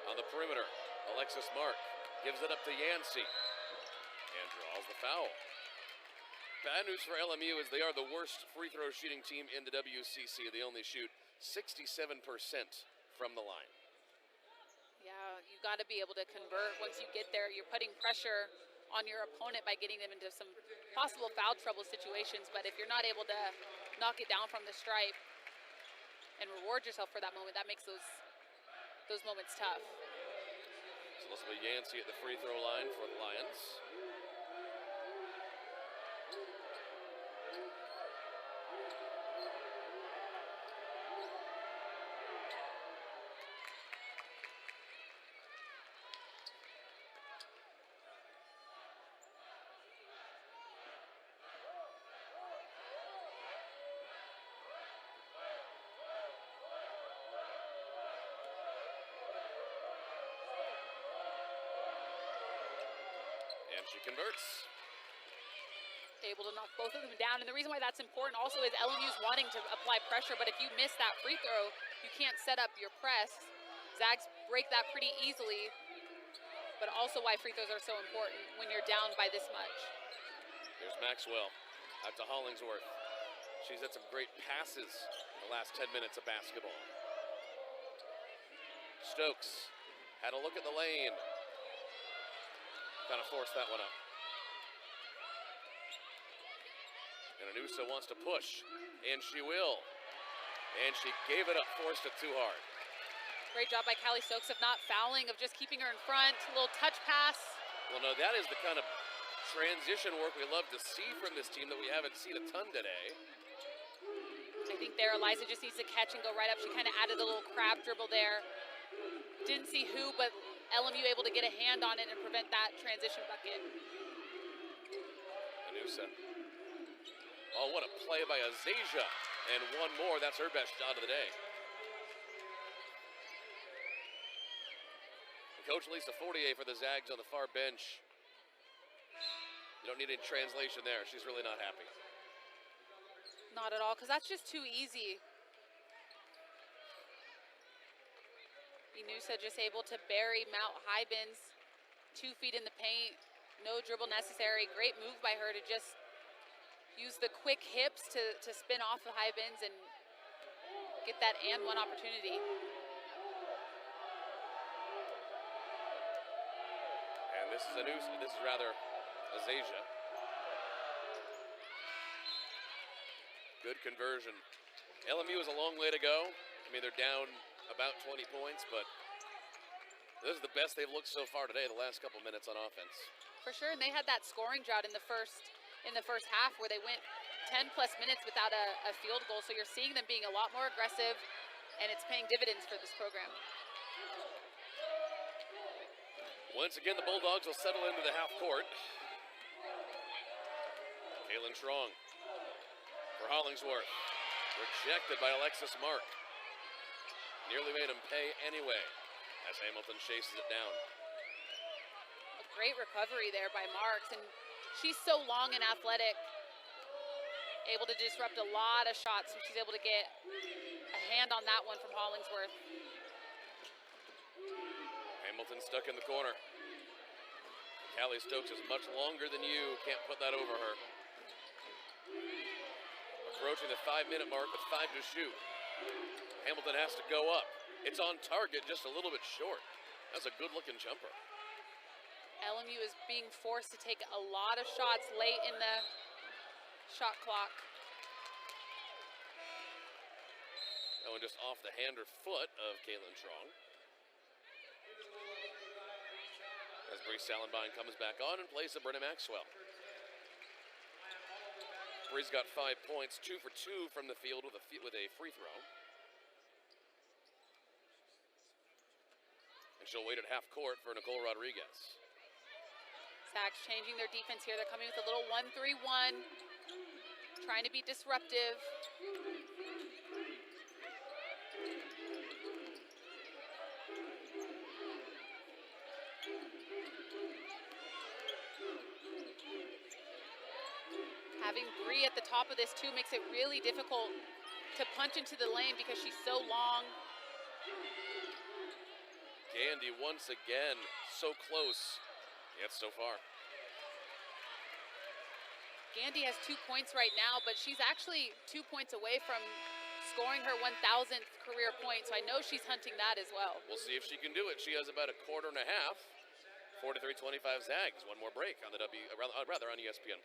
On the perimeter, Alexis Mark gives it up to Yancey and draws the foul. Bad news for LMU is they are the worst free throw shooting team in the WCC. They only shoot 67% from the line. Yeah, you got to be able to convert once you get there. You're putting pressure on your opponent by getting them into some possible foul trouble situations, but if you're not able to knock it down from the stripe and reward yourself for that moment, that makes those moments tough. So this will be Yancey at the free throw line for the Lions. And she converts. Able to knock both of them down. And the reason why that's important also is LMU's wanting to apply pressure, but if you miss that free throw, you can't set up your press. Zags break that pretty easily, but also why free throws are so important when you're down by this much. Here's Maxwell out to Hollingsworth. She's had some great passes in the last 10 minutes of basketball. Stokes had a look at the lane. Kind of forced that one up. And Anusa wants to push, and she will. And she gave it up, forced it too hard. Great job by Callie Stokes of not fouling, of just keeping her in front. A little touch pass. Well, no, that is the kind of transition work we love to see from this team that we haven't seen a ton today. I think there Eliza just needs to catch and go right up. She kind of added a little crab dribble there. Didn't see who, but LMU able to get a hand on it and prevent that transition bucket. Anusa. Oh, what a play by Azasia. And one more, that's her best shot of the day. And Coach Lisa Fortier for the Zags on the far bench. You don't need any translation there. She's really not happy. Not at all, because that's just too easy. Inusa just able to bury Mount Hybens, 2 feet in the paint, no dribble necessary. Great move by her to just use the quick hips to spin off the Hybens and get that and one opportunity. And this is Azasia. Good conversion. LMU is a long way to go. I mean, they're down about 20 points, but this is the best they've looked so far today, the last couple minutes on offense. For sure, and they had that scoring drought in the first half where they went 10 plus minutes without a field goal. So you're seeing them being a lot more aggressive, and it's paying dividends for this program. Once again, the Bulldogs will settle into the half court. KAYLYNNE Truong for Hollingsworth. Rejected by Alexis Mark. Nearly made him pay anyway as Hamilton chases it down. A great recovery there by Marks, and she's so long and athletic, able to disrupt a lot of shots, and she's able to get a hand on that one from Hollingsworth. Hamilton stuck in the corner. Callie Stokes is much longer than you, can't put that over her. Approaching the 5-minute mark with 5 to shoot. Hamilton has to go up. It's on target, just a little bit short. That's a good-looking jumper. LMU is being forced to take a lot of shots late in the shot clock. That one just off the hand or foot of KAYLYNNE Truong. As Bree Salenbine comes back on in place of Brenna Maxwell. Bree's got 5 points, 2 for 2 from the field with a free throw. And she'll wait at half court for Nicole Rodriguez. Zags changing their defense here. They're coming with a little 1-3-1, trying to be disruptive. Having Bree at the top of this too makes it really difficult to punch into the lane because she's so long. Gandy once again, so close, yet so far. Gandy has 2 points right now, but she's actually 2 points away from scoring her 1,000th career point, so I know she's hunting that as well. We'll see if she can do it. She has about a quarter and a half. 43-25 Zags. One more break on the on ESPN+.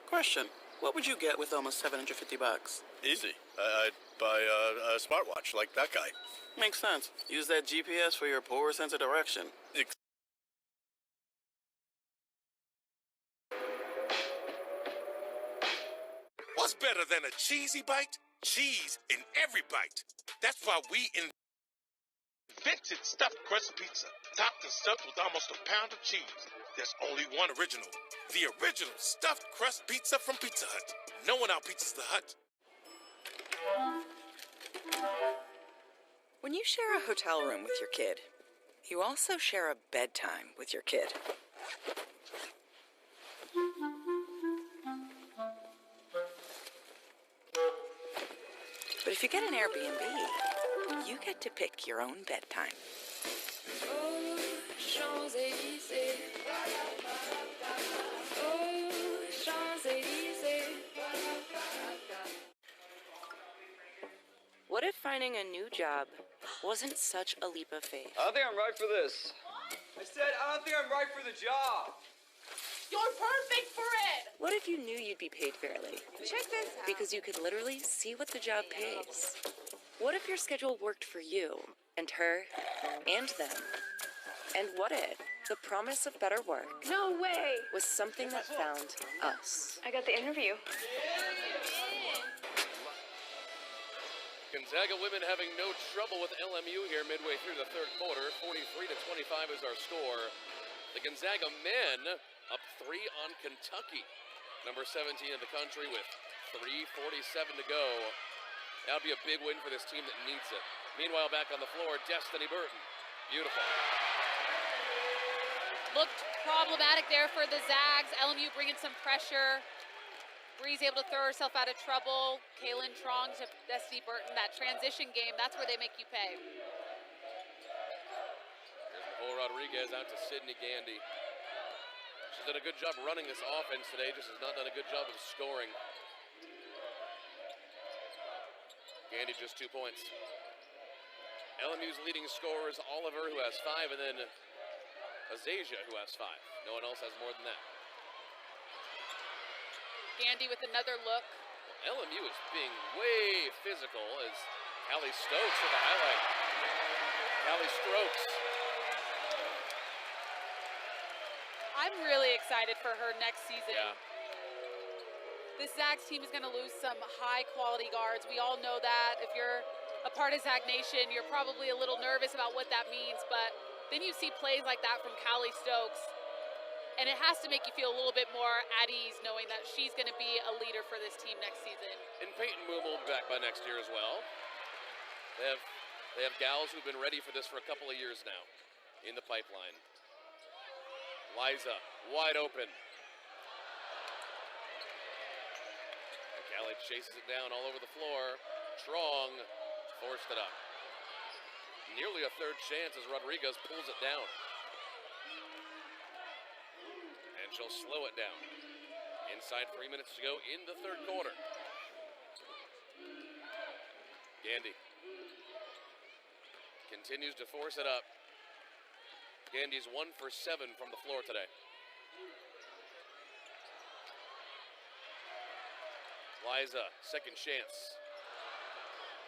Question: what would you get with almost $750? Easy. I'd buy a smartwatch like that guy. Makes sense. Use that GPS for your poor sense of direction. What's better than a cheesy bite? Cheese in every bite. That's why we invented stuffed crust pizza, topped and stuffed with almost a pound of cheese. There's only one original. The original stuffed crust pizza from Pizza Hut. No one out-pizzas the Hut. When you share a hotel room with your kid, You also share a bedtime with your kid. But if you get an Airbnb, you get to pick your own bedtime. What if finding a new job wasn't such a leap of faith? I don't think I'm right for this. I said I don't think I'm right for the job. You're perfect for it! What if you knew you'd be paid fairly? Check this out. Because you could literally see what the job pays. What if your schedule worked for you, and her, and them? And what if the promise of better work No way! was something that found us? I got the interview. Gonzaga women having no trouble with LMU here midway through the third quarter. 43-25 is our score. The Gonzaga men up 3 on Kentucky. Number 17 in the country with 3:47 to go. That would be a big win for this team that needs it. Meanwhile, back on the floor, Destiny Burton. Beautiful. Looked problematic there for the Zags. LMU bringing some pressure. Bree's able to throw herself out of trouble. KAYLYNNE Trong to Destiny Burton. That transition game, that's where they make you pay. Here's Nicole Rodriguez out to Sydney Gandy. She's done a good job running this offense today, just has not done a good job of scoring. Gandy just 2 points. LMU's leading scorer is Oliver, who has 5, and then Azasia, who has 5. No one else has more than that. Gandy with another look. LMU is being way physical as Callie Stokes with a highlight. Callie Strokes. I'm really excited for her next season. Yeah. This Zags team is going to lose some high-quality guards. We all know that. If you're a part of Zag Nation, you're probably a little nervous about what that means, but then you see plays like that from Callie Stokes, and it has to make you feel a little bit more at ease knowing that she's going to be a leader for this team next season. And Peyton Moon will be back by next year as well. They have gals who've been ready for this for a couple of years now in the pipeline. Liza, wide open. And Callie chases it down all over the floor. Truong forced it up. Nearly a third chance as Rodriguez pulls it down. And she'll slow it down. Inside 3 minutes to go in the third quarter. Gandy continues to force it up. Gandy's 1 for 7 from the floor today. Liza, second chance.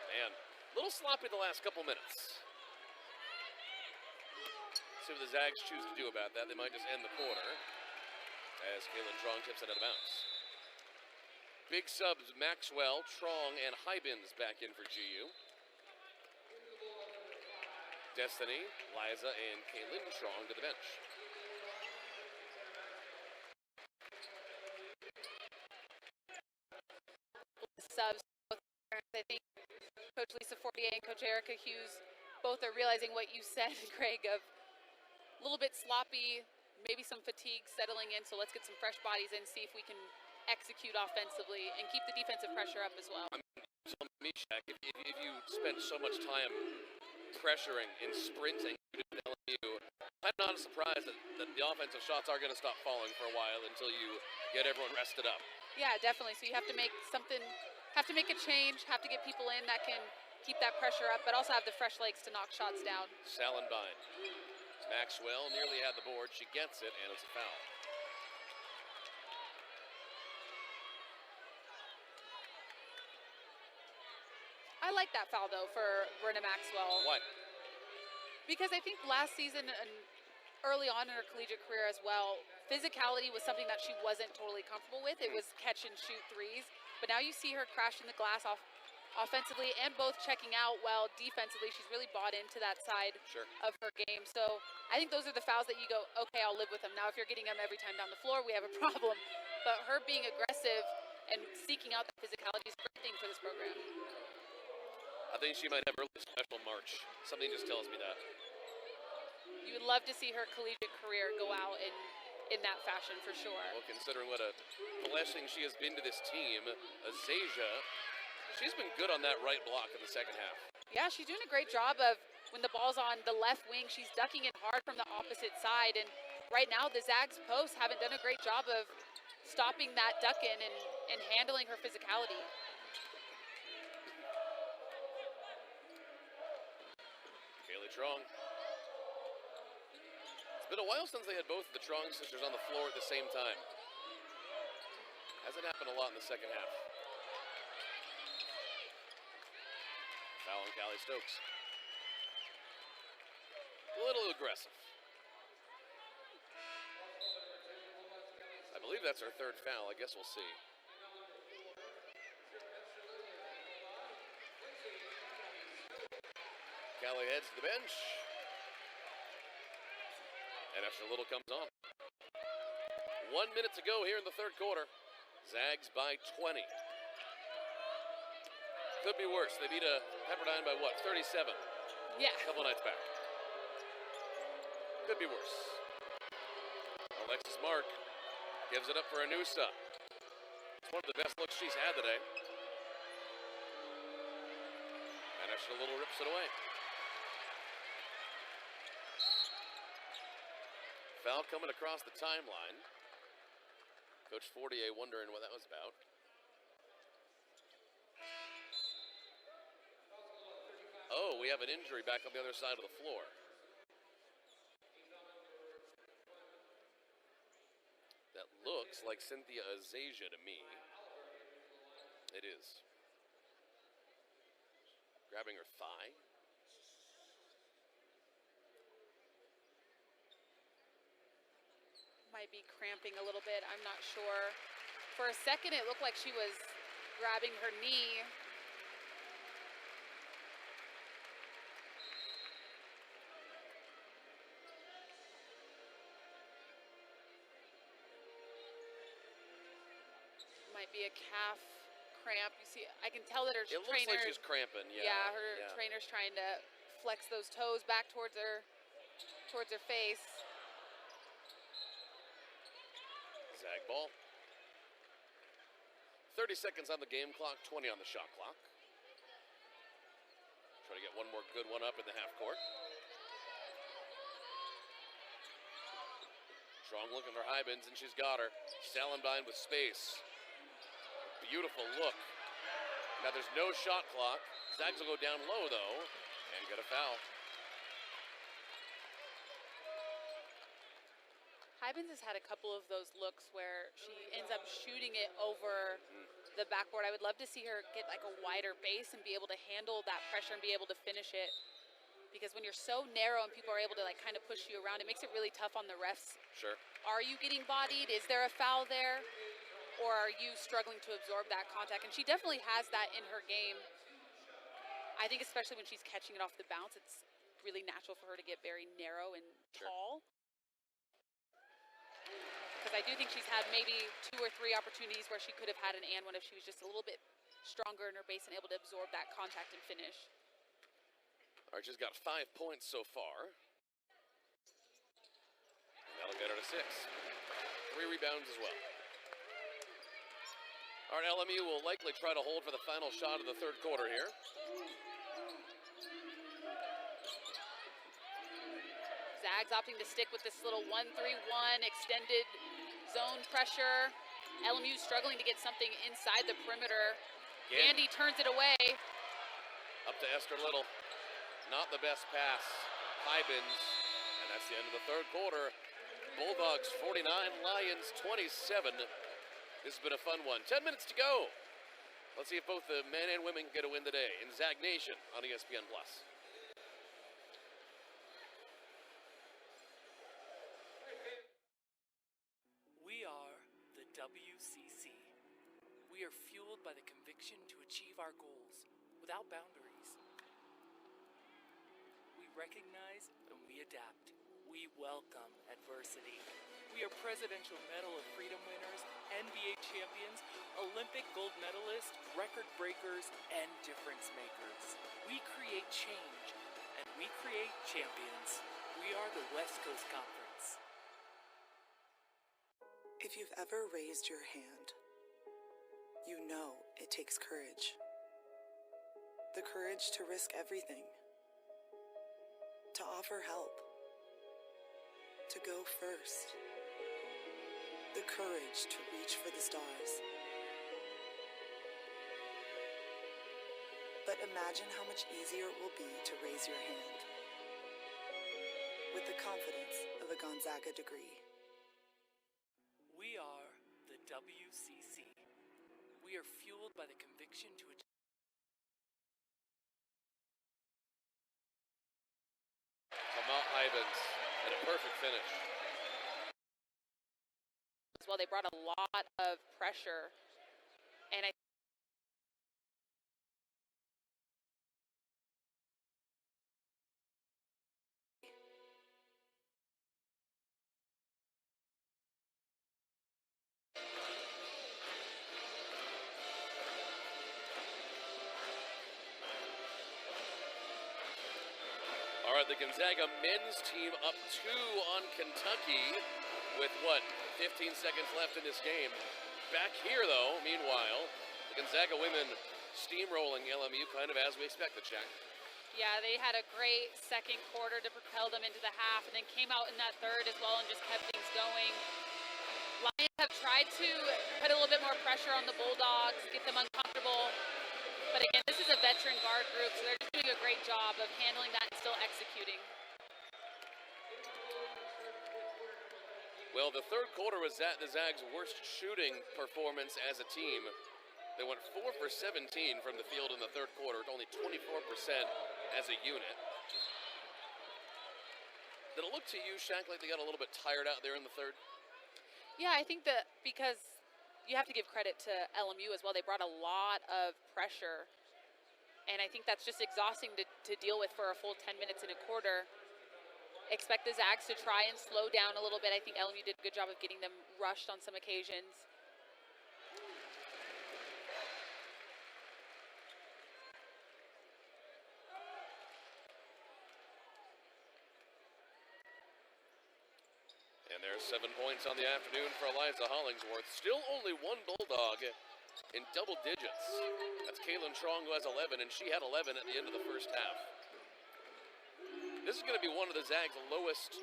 Man, a little sloppy the last couple minutes. See what the Zags choose to do about that. They might just end the quarter as KAYLYNNE Trong tips it out of bounds. Big subs, Maxwell, Trong, and Hybins back in for GU. Destiny, Liza, and KAYLYNNE Trong to the bench. Subs, I think Coach Lisa Fortier and Coach Erica Hughes both are realizing what you said, Greg, of a little bit sloppy, maybe some fatigue settling in, so let's get some fresh bodies in, see if we can execute offensively and keep the defensive pressure up as well. I mean, tell me, Shaq, if you spend so much time pressuring and sprinting at LMU, I'm not surprised that the offensive shots are going to stop falling for a while until you get everyone rested up. Yeah, definitely. So you have to make a change, have to get people in that can keep that pressure up, but also have the fresh legs to knock shots down. Salenbine. Maxwell nearly had the board. She gets it, and it's a foul. I like that foul, though, for Brenna Maxwell. Why? Because I think last season and early on in her collegiate career as well, physicality was something that she wasn't totally comfortable with. It was catch and shoot threes. But now you see her crashing the glass off offensively and both checking out well defensively. She's really bought into that side of her game. So I think those are the fouls that you go, okay, I'll live with them. Now, if you're getting them every time down the floor, we have a problem. But her being aggressive and seeking out the physicality is a great thing for this program. I think she might have a really special March. Something just tells me that. You would love to see her collegiate career go out in that fashion for sure. Well, considering what a blessing she has been to this team, Azasia, she's been good on that right block in the second half. Yeah, she's doing a great job of when the ball's on the left wing, she's ducking it hard from the opposite side. And right now, the Zags posts haven't done a great job of stopping that duck in and handling her physicality. KAYLYNNE Truong. It's been a while since they had both the Truong sisters on the floor at the same time. Hasn't happened a lot in the second half. Foul on Callie Stokes. A little aggressive. I believe that's her third foul. I guess we'll see. Callie heads to the bench. And Extra Little comes on. 1 minute to go here in the third quarter. Zags by 20. Could be worse. They beat Pepperdine by what, 37? Yeah. A couple nights back. Could be worse. Alexis Mark gives it up for Anusa. It's one of the best looks she's had today. And Extra Little rips it away. Foul coming across the timeline. Coach Fortier wondering what that was about. Oh, we have an injury back on the other side of the floor. That looks like Cynthia Azasia to me. It is. Grabbing her thigh. Might be cramping a little bit, I'm not sure. For a second, it looked like she was grabbing her knee. Might be a calf cramp. You see, I can tell that her It trainer. looks like she's cramping, yeah. Yeah, her trainer's trying to flex those toes back towards her face. Zag ball. 30 seconds on the game clock, 20 on the shot clock. Try to get one more good one up in the half court. Strong looking for Hybens, and she's got her. Salenbein with space. Beautiful look. Now there's no shot clock. Zags will go down low though, and get a foul. Hybens has had a couple of those looks where she ends up shooting it over the backboard. I would love to see her get like a wider base and be able to handle that pressure and be able to finish it. Because when you're so narrow and people are able to like kind of push you around, it makes it really tough on the refs. Sure. Are you getting bodied? Is there a foul there? Or are you struggling to absorb that contact? And she definitely has that in her game. I think especially when she's catching it off the bounce, it's really natural for her to get very narrow and tall. Because I do think she's had maybe 2 or 3 opportunities where she could have had an and one if she was just a little bit stronger in her base and able to absorb that contact and finish. Archer's got 5 points so far. And that'll get her to 6. 3 rebounds as well. All right, LMU will likely try to hold for the final shot of the third quarter here. Zags opting to stick with this little 1-3-1 extended zone pressure. LMU struggling to get something inside the perimeter. Gandy turns it away. Up to Esther Little. Not the best pass. Hybens. And that's the end of the third quarter. Bulldogs 49, Lions 27. This has been a fun one. 10 minutes to go. Let's see if both the men and women get a win today in Zag Nation on ESPN+. We are the WCC. We are fueled by the conviction to achieve our goals without boundaries. We recognize and we adapt. We welcome adversity. We are Presidential Medal of Freedom winners, NBA champions, Olympic gold medalists, record breakers, and difference makers. We create change, and we create champions. We We are the West Coast Conference. If you've ever raised your hand, you know it takes courage. The courage to risk everything, to offer help, to go first. The courage to reach for the stars. But imagine how much easier it will be to raise your hand with the confidence of a Gonzaga degree. We are the WCC. We are fueled by the conviction to achieve. Lamont Ivins, and a perfect finish. As well, they brought a lot of pressure, and All right, the Gonzaga men's team up 2 on Kentucky with, 15 seconds left in this game. Back here, though, meanwhile, the Gonzaga women steamrolling LMU kind of as we expected, Shaq. yeah, they had a great second quarter to propel them into the half, and then came out in that third as well and just kept things going. Lions have tried to put a little bit more pressure on the Bulldogs, get them uncomfortable. But again, this is a veteran guard group, so they're just doing a great job of handling that and still executing. Well, the third quarter was the Zags' worst shooting performance as a team. They went 4 for 17 from the field in the third quarter, with only 24% as a unit. Did it look to you, Shaq, like they got a little bit tired out there in the third? Yeah, I think that because you have to give credit to LMU as well. They brought a lot of pressure, and I think that's just exhausting to deal with for a full 10 minutes in a quarter. Expect the Zags to try and slow down a little bit. I think LMU did a good job of getting them rushed on some occasions. And there's 7 points on the afternoon for Eliza Hollingsworth. Still only one Bulldog in double digits. That's KAYLYNNE TRUONG, who has 11, and she had 11 at the end of the first half. This is going to be one of the Zags' lowest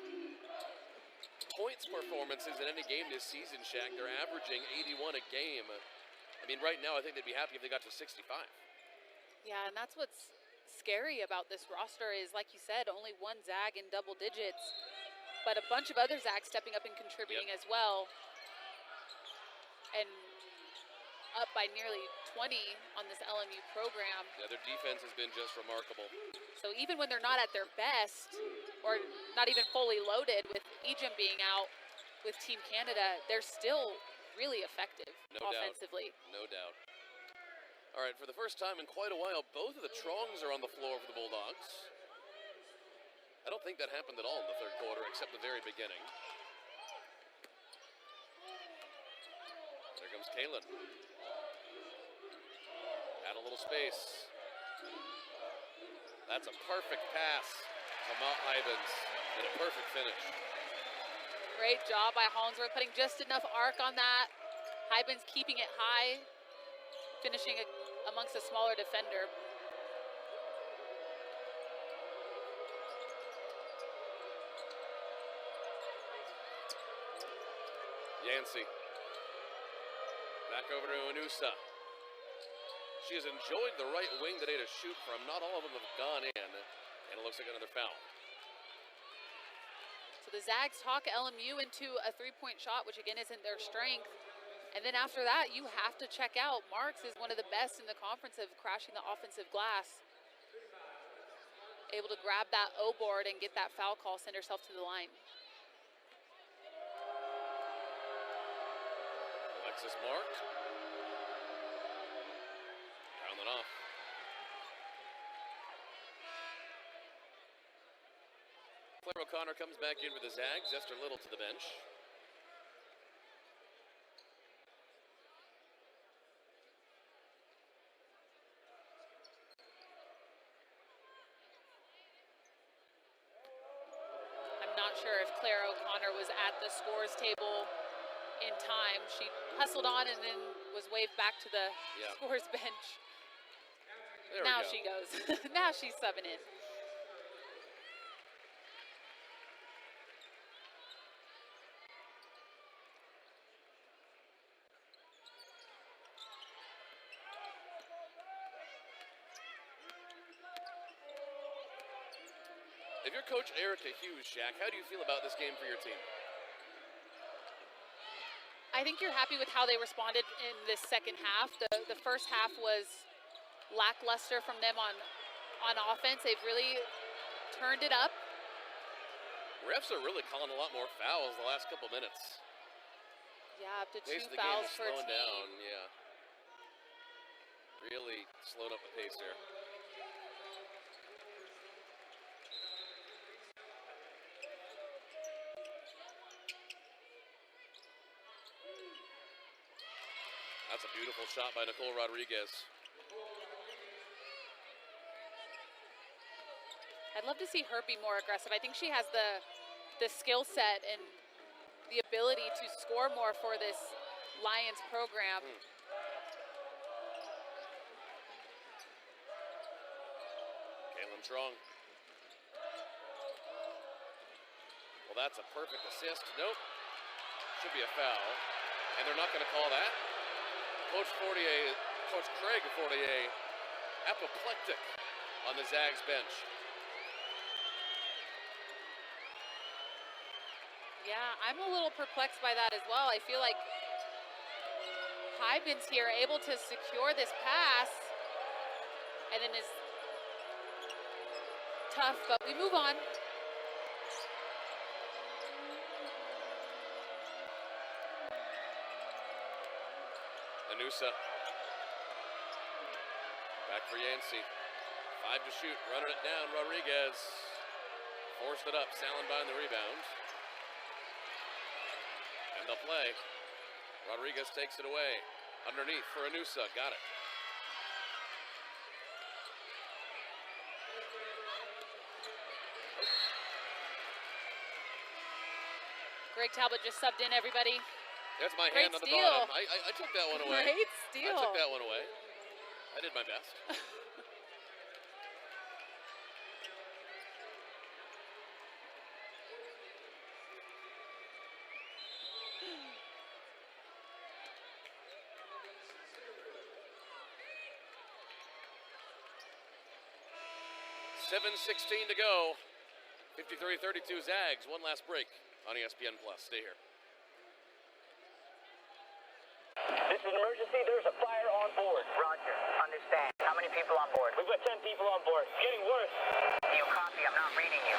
points performances in any game this season, Shaq. They're averaging 81 a game. I mean, right now, I think they'd be happy if they got to 65. Yeah, and that's what's scary about this roster is, like you said, only one Zag in double digits, but a bunch of other Zags stepping up and contributing as well. And up by nearly 20 on this LMU program. Yeah, their defense has been just remarkable. So even when they're not at their best, or not even fully loaded with Ejim being out with Team Canada, they're still really effective offensively. No doubt. All right, for the first time in quite a while, both of the Trongs are on the floor for the Bulldogs. I don't think that happened at all in the third quarter, except the very beginning. There comes KAYLYNNE. Add a little space. That's a perfect pass to Mount Ivins and a perfect finish. Great job by Hollingsworth, putting just enough arc on that. Hybens keeping it high, finishing amongst a smaller defender. Yancey. Back over to Anusa. She has enjoyed the right wing today to shoot from. Not all of them have gone in, and it looks like another foul. So the Zags talk LMU into a three-point shot, which again isn't their strength. And then after that, you have to check out. Marks is one of the best in the conference of crashing the offensive glass. Able to grab that O board and get that foul call, send herself to the line. Alexis Mark. Round it off. Claire O'Connor comes back in for the Zags. Esther Little to the bench. was at the scores table in time. She hustled on and then was waved back to the scores bench. Now she goes. Now she's subbing in. If you're Coach Erica Hughes, Shaq, how do you feel about this game for your team? I think you're happy with how they responded in this second half. The first half was lackluster from them on offense. They've really turned it up. Refs are really calling a lot more fouls the last couple minutes. Yeah, up to Pace 2 of the fouls game is per slowing team. down, yeah. Really slowed up the pace there. That's a beautiful shot by Nicole Rodriguez. I'd love to see her be more aggressive. I think she has the skill set and the ability to score more for this Lions program. KAYLYNNE Truong. Well, that's a perfect assist. Nope. Should be a foul. And they're not going to call that. Coach Craig Fortier, apoplectic on the Zags bench. Yeah, I'm a little perplexed by that as well. I feel like Hybens here able to secure this pass and then is tough, but we move on. Anusa. Back for Yancey. 5 to shoot, running it down. Rodriguez forced it up. Salenbein the rebound. And they'll play. Rodriguez takes it away. Underneath for Anusa. Got it. Greg Talbot just subbed in, everybody. That's my Great hand on the steal. bottom. I took that one away. Great steal. I took that one away. I did my best. $7:16 to go. 53-32 Zags. One last break on ESPN Plus. Stay here. This is an emergency. There's a fire on board. Roger. Understand. How many people on board? We've got 10 people on board. It's getting worse. Do you copy? I'm not reading you.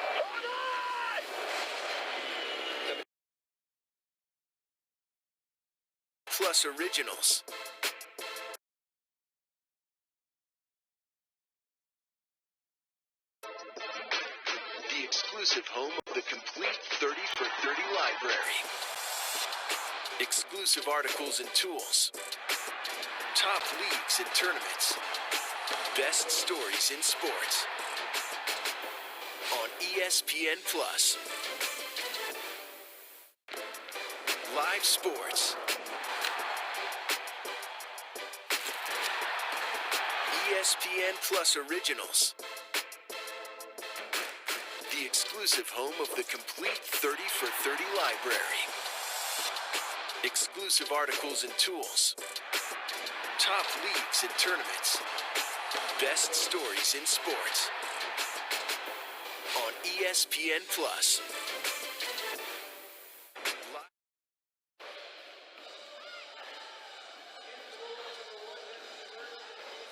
Plus Originals. The exclusive home of the complete 30 for 30 library. Exclusive articles and tools. Top leagues and tournaments. Best stories in sports. On ESPN Plus. Live sports. ESPN Plus Originals. The exclusive home of the complete 30 for 30 library. Exclusive articles and tools. Top leagues and tournaments. Best stories in sports. On ESPN Plus.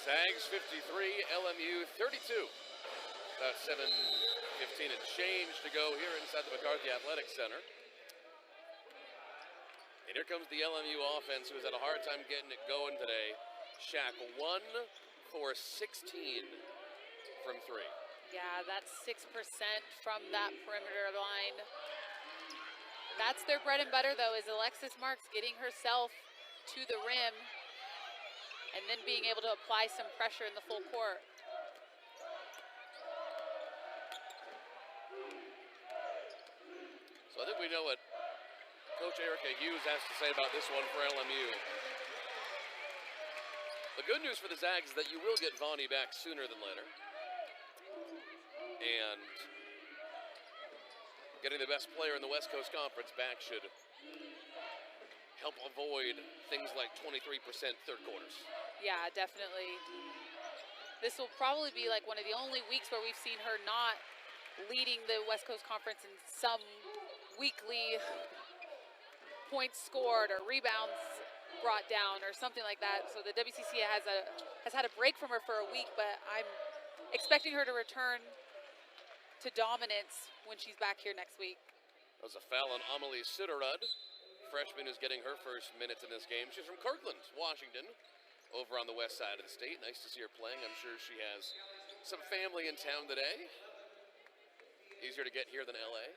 Zags 53, LMU 32. About 7:15 and change to go here inside the McCarthy Athletic Center. And here comes the LMU offense, who has had a hard time getting it going today. Shaq 1 for 16 from 3. Yeah, that's 6% from that perimeter line. That's their bread and butter, though, is Alexis Marks getting herself to the rim and then being able to apply some pressure in the full court. So I think we know what Coach Erica Hughes has to say about this one for LMU. The good news for the Zags is that you will get Vonnie back sooner than later. And getting the best player in the West Coast Conference back should help avoid things like 23% third quarters. Yeah, definitely. This will probably be like one of the only weeks where we've seen her not leading the West Coast Conference in some weekly points scored or rebounds brought down or something like that. So the WCC has had a break from her for a week, but I'm expecting her to return to dominance when she's back here next week. That was a foul on Amelie Sitterud, freshman who's getting her first minutes in this game. She's from Kirkland, Washington, over on the west side of the state. Nice to see her playing. I'm sure she has some family in town today. Easier to get here than LA.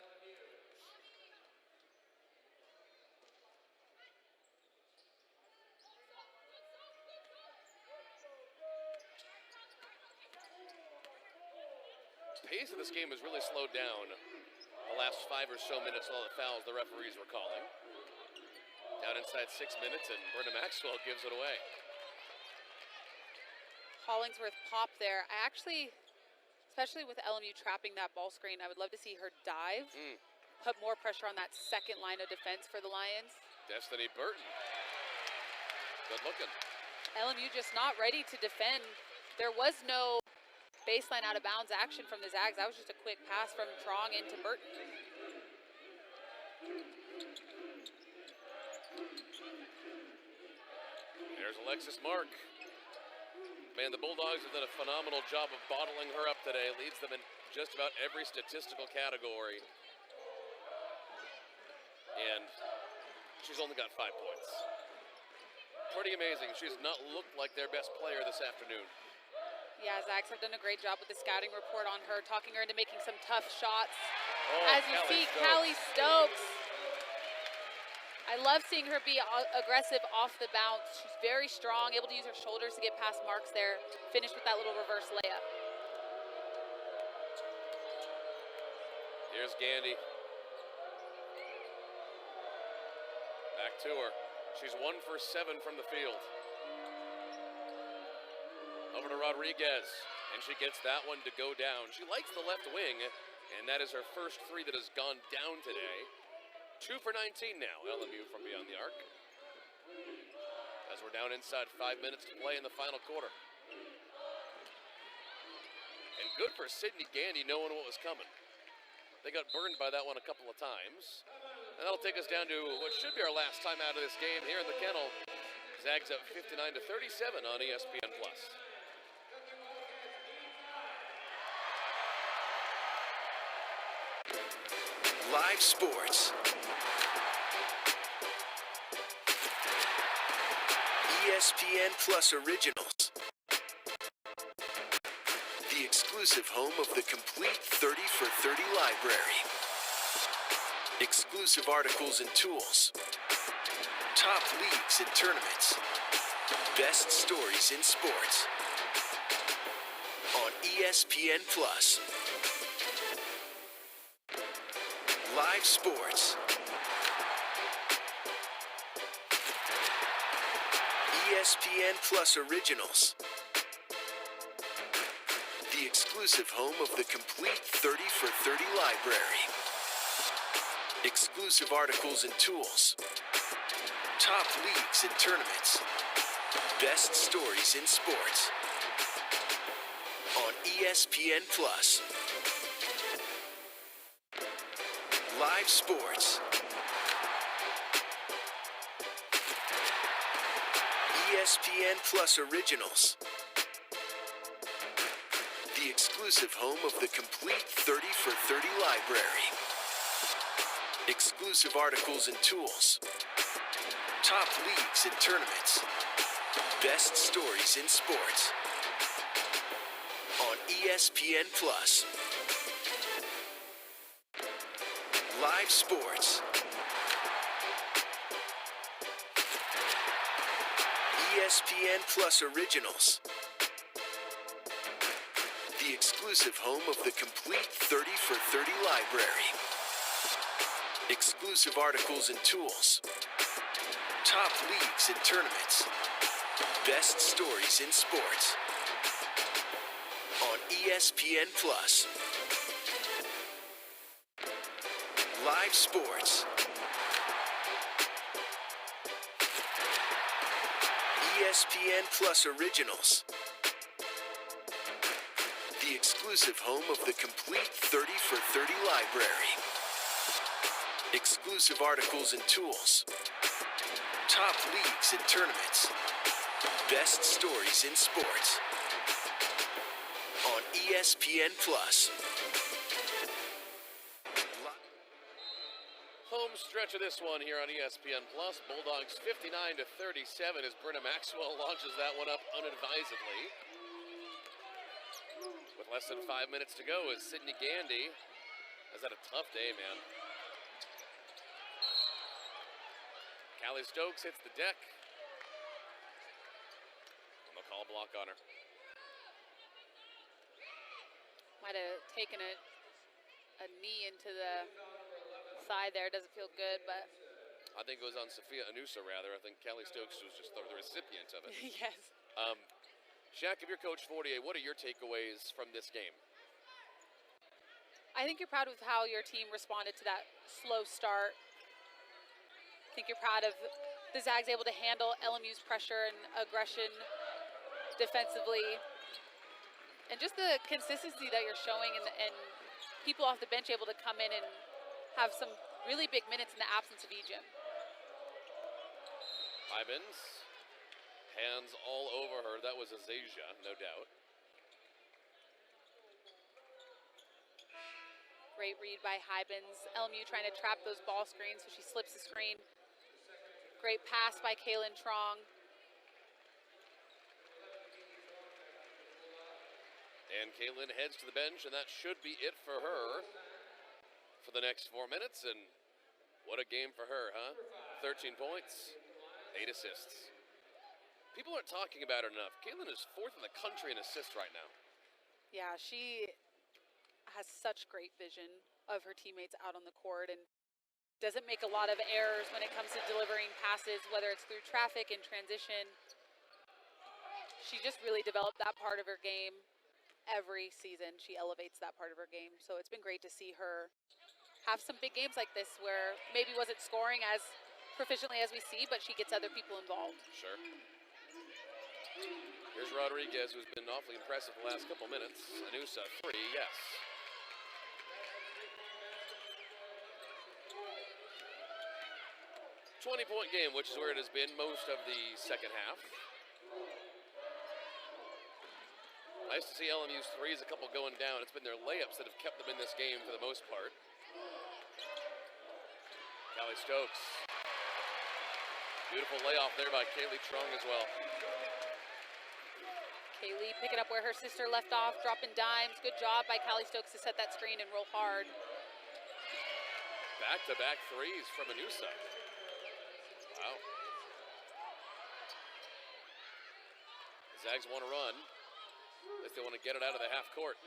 The pace of this game has really slowed down the last 5 or so minutes, all the fouls the referees were calling. Down inside 6 minutes, and Brenda Maxwell gives it away. Hollingsworth pop there. I actually, especially with LMU trapping that ball screen, I would love to see her dive, put more pressure on that second line of defense for the Lions. Destiny Burton. Good looking. LMU just not ready to defend. There was no baseline out of bounds action from the Zags. That was just a quick pass from Truong into Burton. There's Alexis Mark. Man, the Bulldogs have done a phenomenal job of bottling her up today. Leads them in just about every statistical category. And she's only got 5 points. Pretty amazing. She's not looked like their best player this afternoon. Yeah, Zags have done a great job with the scouting report on her, talking her into making some tough shots. Oh, as you see, Callie Stokes. I love seeing her be aggressive off the bounce. She's very strong, able to use her shoulders to get past marks there. Finish with that little reverse layup. Here's Gandy. Back to her. She's 1 for 7 from the field. Over to Rodriguez, and she gets that one to go down. She likes the left wing, and that is her first 3 that has gone down today. 2 for 19 now, LMU from beyond the arc. As we're down inside 5 minutes to play in the final quarter. And good for Sydney Gandy knowing what was coming. They got burned by that one a couple of times. And that'll take us down to what should be our last time out of this game here in the kennel. Zags up 59-37 on ESPN+. Live sports. ESPN Plus Originals. The exclusive home of the complete 30 for 30 library. Exclusive articles and tools. Top leagues and tournaments. Best stories in sports. On ESPN Plus. Live sports. ESPN Plus Originals. The exclusive home of the complete 30 for 30 library. Exclusive articles and tools. Top leagues and tournaments. Best stories in sports. On ESPN Plus. Live sports. ESPN Plus Originals. The exclusive home of the complete 30 for 30 library. Exclusive articles and tools. Top leagues and tournaments. Best stories in sports. On ESPN Plus. Live sports. ESPN Plus Originals. The exclusive home of the complete 30 for 30 library. Exclusive articles and tools. Top leagues and tournaments. Best stories in sports. On ESPN Plus. Live sports. ESPN Plus Originals. The exclusive home of the complete 30 for 30 library. Exclusive articles and tools. Top leagues and tournaments. Best stories in sports. On ESPN Plus. Home stretch of this one here on ESPN Plus. Bulldogs 59-37 as Brenna Maxwell launches that one up unadvisedly. With less than 5 minutes to go as Sydney Gandy has had a tough day, man. Callie Stokes hits the deck. And they'll call a block on her. Might have taken a knee into the side there. Doesn't feel good, but I think it was on Sophia Anusa, rather. I think Callie Stokes was just the recipient of it. yes. Shaq, if you're Coach Fortier, what are your takeaways from this game? I think you're proud of how your team responded to that slow start. I think you're proud of the Zags able to handle LMU's pressure and aggression defensively. And just the consistency that you're showing and people off the bench able to come in and have some really big minutes in the absence of Egypt. Ivins, hands all over her. That was Azasia, no doubt. Great read by Hybens. LMU trying to trap those ball screens, so she slips the screen. Great pass by KAYLYNNE Trong. And KAYLYNNE heads to the bench, and that should be it for her for the next 4 minutes. And what a game for her, huh? 13 points, 8 assists. People aren't talking about her enough. KAYLYNNE is 4th in the country in assists right now. Yeah, she has such great vision of her teammates out on the court and doesn't make a lot of errors when it comes to delivering passes, whether it's through traffic and transition. She just really developed that part of her game. Every season she elevates that part of her game. So it's been great to see her have some big games like this where maybe wasn't scoring as proficiently as we see, but she gets other people involved. Sure. Here's Rodriguez, who's been awfully impressive the last couple minutes. Anusa, 3, yes. A 20-point game, which is where it has been most of the second half. Nice to see LMU's threes, a couple going down. It's been their layups that have kept them in this game for the most part. Callie Stokes. Beautiful layoff there by Kaylee Trong as well. Kaylee picking up where her sister left off, dropping dimes. Good job by Callie Stokes to set that screen and roll hard. Back-to-back threes from Anusa. Wow. The Zags want to run. At least they want to get it out of the half court.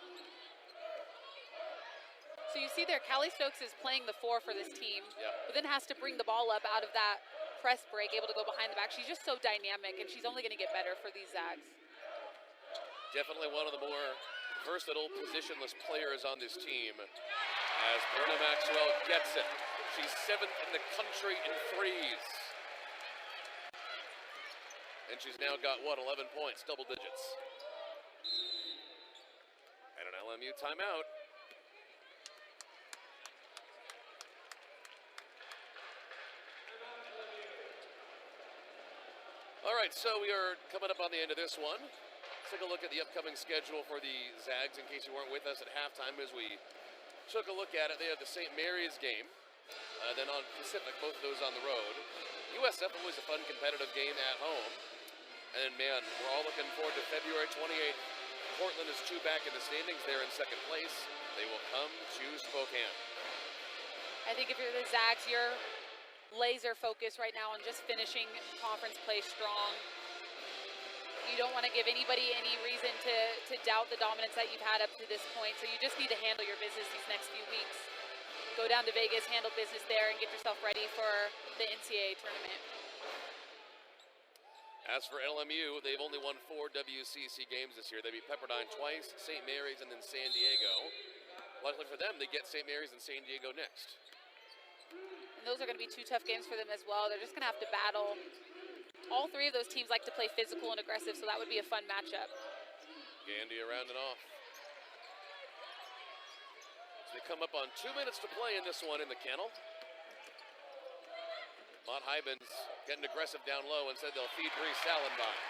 So you see there, Callie Stokes is playing the 4 for this team, yeah, but then has to bring the ball up out of that press break, able to go behind the back. She's just so dynamic, and she's only going to get better for these Zags. Definitely one of the more versatile, positionless players on this team. As Brenna Maxwell gets it. She's 7th in the country in threes. And she's now got, 11 points, double digits. And an LMU timeout. All right, so we are coming up on the end of this one. Let's take a look at the upcoming schedule for the Zags in case you weren't with us at halftime as we took a look at it. They have the St. Mary's game, then on Pacific, both of those on the road. USF, always a fun, competitive game at home. And man, we're all looking forward to February 28th. Portland is 2 back in the standings. They're in 2nd place. They will come to Spokane. I think if you're the Zags, you're laser focused right now on just finishing conference play strong. You don't want to give anybody any reason to doubt the dominance that you've had up to this point. So you just need to handle your business these next few weeks. go down to Vegas, handle business there, and get yourself ready for the NCAA tournament. As for LMU, they've only won 4 WCC games this year. They beat Pepperdine twice, St. Mary's, and then San Diego. Luckily for them, they get St. Mary's and San Diego next. And those are going to be 2 tough games for them as well. They're just going to have to battle. All 3 of those teams like to play physical and aggressive, so that would be a fun matchup. Gandy around and off. So they come up on 2 minutes to play in this one in the kennel. Mont Hybens getting aggressive down low and said they'll feed Bree Salenbine.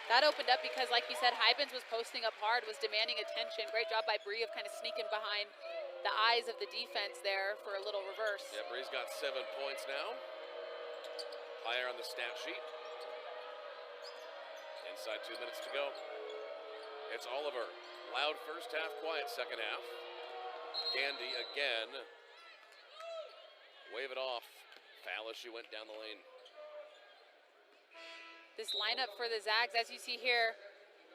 That opened up because, like you said, Hybens was posting up hard, was demanding attention. Great job by Bree of kind of sneaking behind the eyes of the defense there for a little reverse. Yeah, Bree's got 7 points now. Higher on the stat sheet. Inside 2 minutes to go. It's Oliver. Loud first half, quiet second half. Gandy again. Wave it off. Foul as she went down the lane. This lineup for the Zags, as you see here,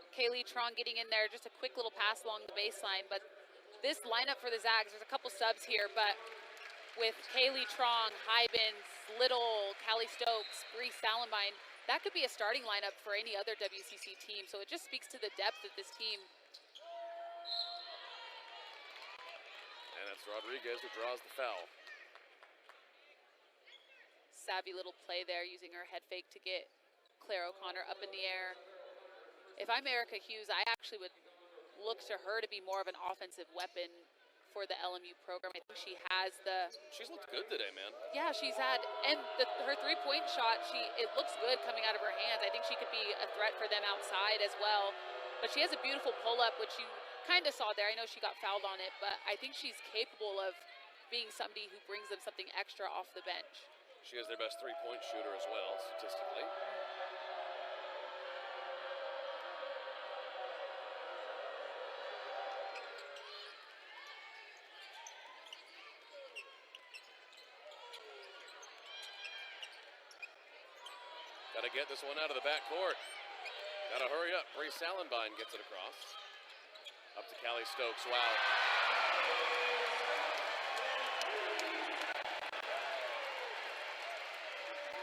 KAYLYNNE TRUONG getting in there, just a quick little pass along the baseline. But this lineup for the Zags, there's a couple subs here, but with KAYLYNNE TRUONG, Hybens, Little, Callie Stokes, Bree Salenbine, that could be a starting lineup for any other WCC team. So it just speaks to the depth of this team. And that's Rodriguez who draws the foul. Savvy little play there, using her head fake to get Claire O'Connor up in the air. If I'm Erica Hughes, I actually would look to her to be more of an offensive weapon for the LMU program. I think she has the... She's looked good today, man. Yeah, she's had... And her three-point shot, it looks good coming out of her hands. I think she could be a threat for them outside as well. But she has a beautiful pull-up, which you kind of saw there. I know she got fouled on it, but I think she's capable of being somebody who brings them something extra off the bench. She is their best three-point shooter as well, statistically. Got to get this one out of the backcourt. Got to hurry up. Bree Salenbine gets it across. Up to Callie Stokes. Wow.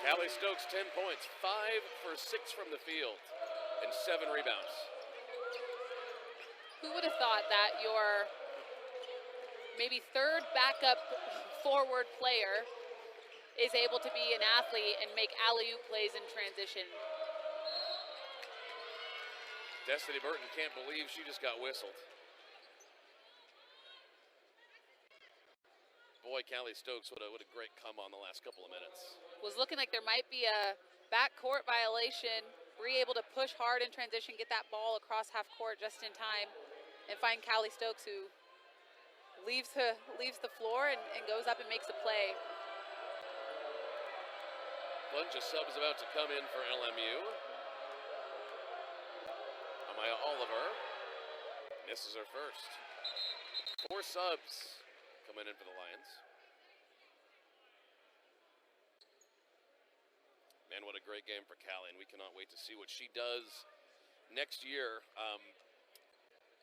Callie Stokes, 10 points, 5 for 6 from the field, and 7 rebounds. Who would have thought that your maybe third backup forward player is able to be an athlete and make alley-oop plays in transition? Destiny Burton can't believe she just got whistled. Boy, Callie Stokes, what a great come on the last couple of minutes. Was looking like there might be a backcourt violation. Bree able to push hard in transition, get that ball across half court just in time, and find Callie Stokes, who leaves the floor and goes up and makes a play. Bunch of subs about to come in for LMU. Amaya Oliver misses her first. 4 subs coming in for the Lions. Man, what a great game for Callie, and we cannot wait to see what she does next year.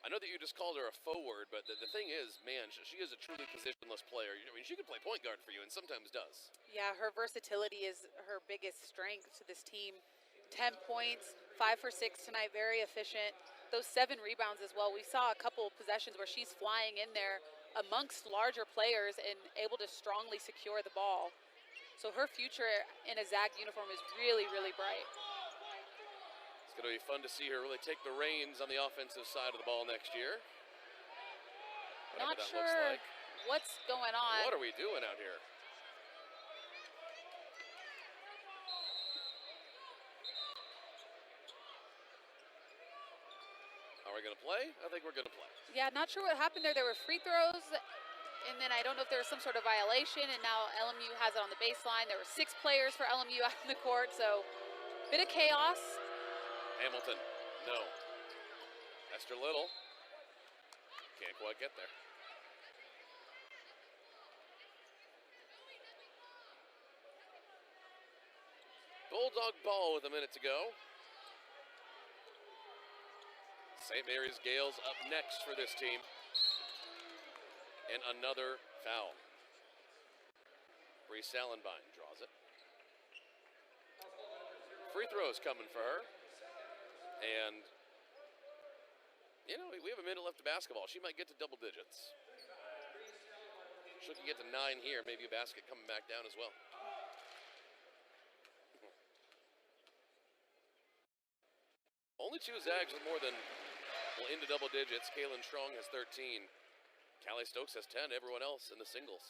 I know that you just called her a forward, but the thing is, man, she is a truly positionless player. I mean, she can play point guard for you, and sometimes does. Yeah, her versatility is her biggest strength to this team. 10 points, 5 for 6 tonight, very efficient. Those 7 rebounds as well. We saw a couple of possessions where she's flying in there amongst larger players and able to strongly secure the ball. So her future in a Zag uniform is really, really bright. It's going to be fun to see her really take the reins on the offensive side of the ball next year. Not sure what's going on. What are we doing out here? Are we going to play? I think we're going to play. Yeah, not sure what happened there. There were free throws, and then I don't know if there was some sort of violation, and now LMU has it on the baseline. There were 6 players for LMU out in the court, so bit of chaos. Hamilton, no. Esther Little, can't quite get there. Bulldog ball with a minute to go. St. Mary's Gales up next for this team. And another foul. Bree Salenbine draws it. Free throws coming for her. And, you know, we have a minute left of basketball. She might get to double digits. She can get to 9 here. Maybe a basket coming back down as well. Only 2 Zags with more than, well, into double digits. KAYLYNNE Strong has 13. Callie Stokes has 10. Everyone else in the singles.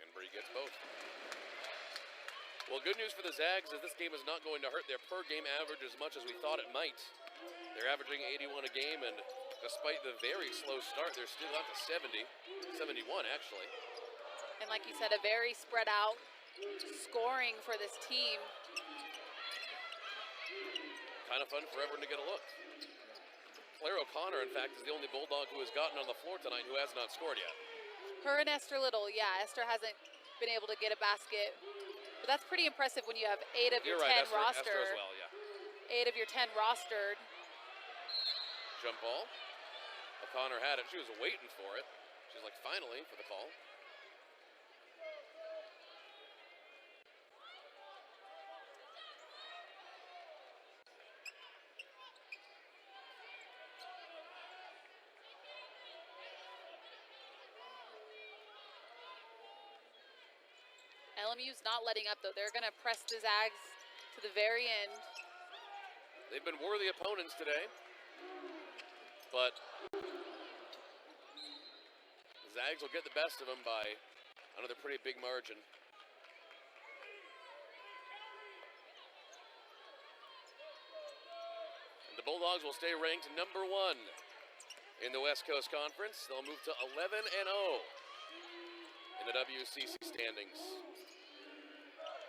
And Bree gets both. Well, good news for the Zags is this game is not going to hurt their per-game average as much as we thought it might. They're averaging 81 a game, and despite the very slow start, they're still out to 70, 71 actually. And like you said, a very spread out scoring for this team. Kind of fun for everyone to get a look. Claire O'Connor, in fact, is the only Bulldog who has gotten on the floor tonight who has not scored yet. Her and Esther Little, yeah. Esther hasn't been able to get a basket. But that's pretty impressive when you have 8 of your 10 roster. Esther as well, yeah. 8 of your 10 rostered. Jump ball. O'Connor had it. She was waiting for it. She's like, finally, for the call. LMU's not letting up, though. They're going to press the Zags to the very end. They've been worthy opponents today, but the Zags will get the best of them by another pretty big margin. And the Bulldogs will stay ranked #1 in the West Coast Conference. They'll move to 11-0 in the WCC standings.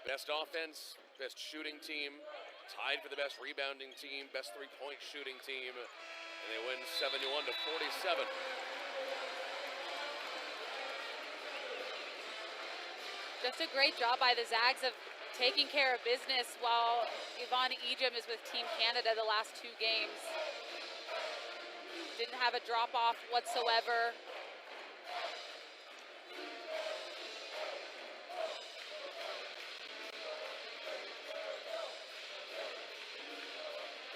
Best offense, best shooting team, tied for the best rebounding team, best three-point shooting team, and they win 71-47. Just a great job by the Zags of taking care of business while Yvonne Ejim is with Team Canada the last 2 games. Didn't have a drop-off whatsoever.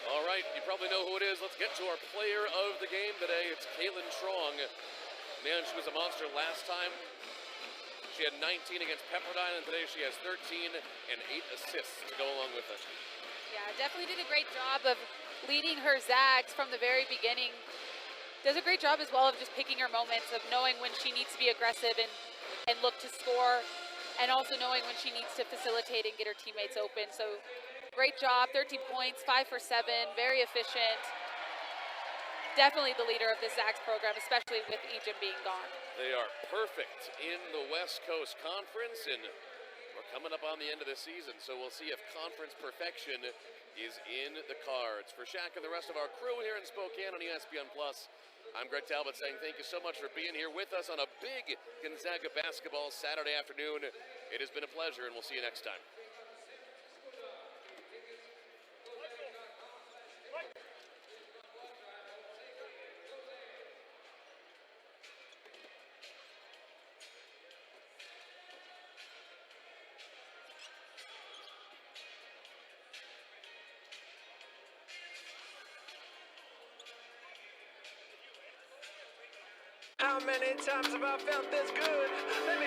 All right, you probably know who it is. Let's get to our player of the game today. It's KAYLYNNE Strong. Man, she was a monster last time. She had 19 against Pepperdine, and today she has 13 and 8 assists to go along with it. Yeah, definitely did a great job of leading her Zags from the very beginning. Does a great job as well of just picking her moments, of knowing when she needs to be aggressive and look to score, and also knowing when she needs to facilitate and get her teammates open. So great job, 13 points, 5 for 7, very efficient. Definitely the leader of this Zags program, especially with Ejim being gone. They are perfect in the West Coast Conference, and we're coming up on the end of the season, so we'll see if conference perfection is in the cards. For Shaq and the rest of our crew here in Spokane on ESPN+, I'm Greg Talbot saying thank you so much for being here with us on a big Gonzaga basketball Saturday afternoon. It has been a pleasure, and we'll see you next time. How many times have I felt this good? Let me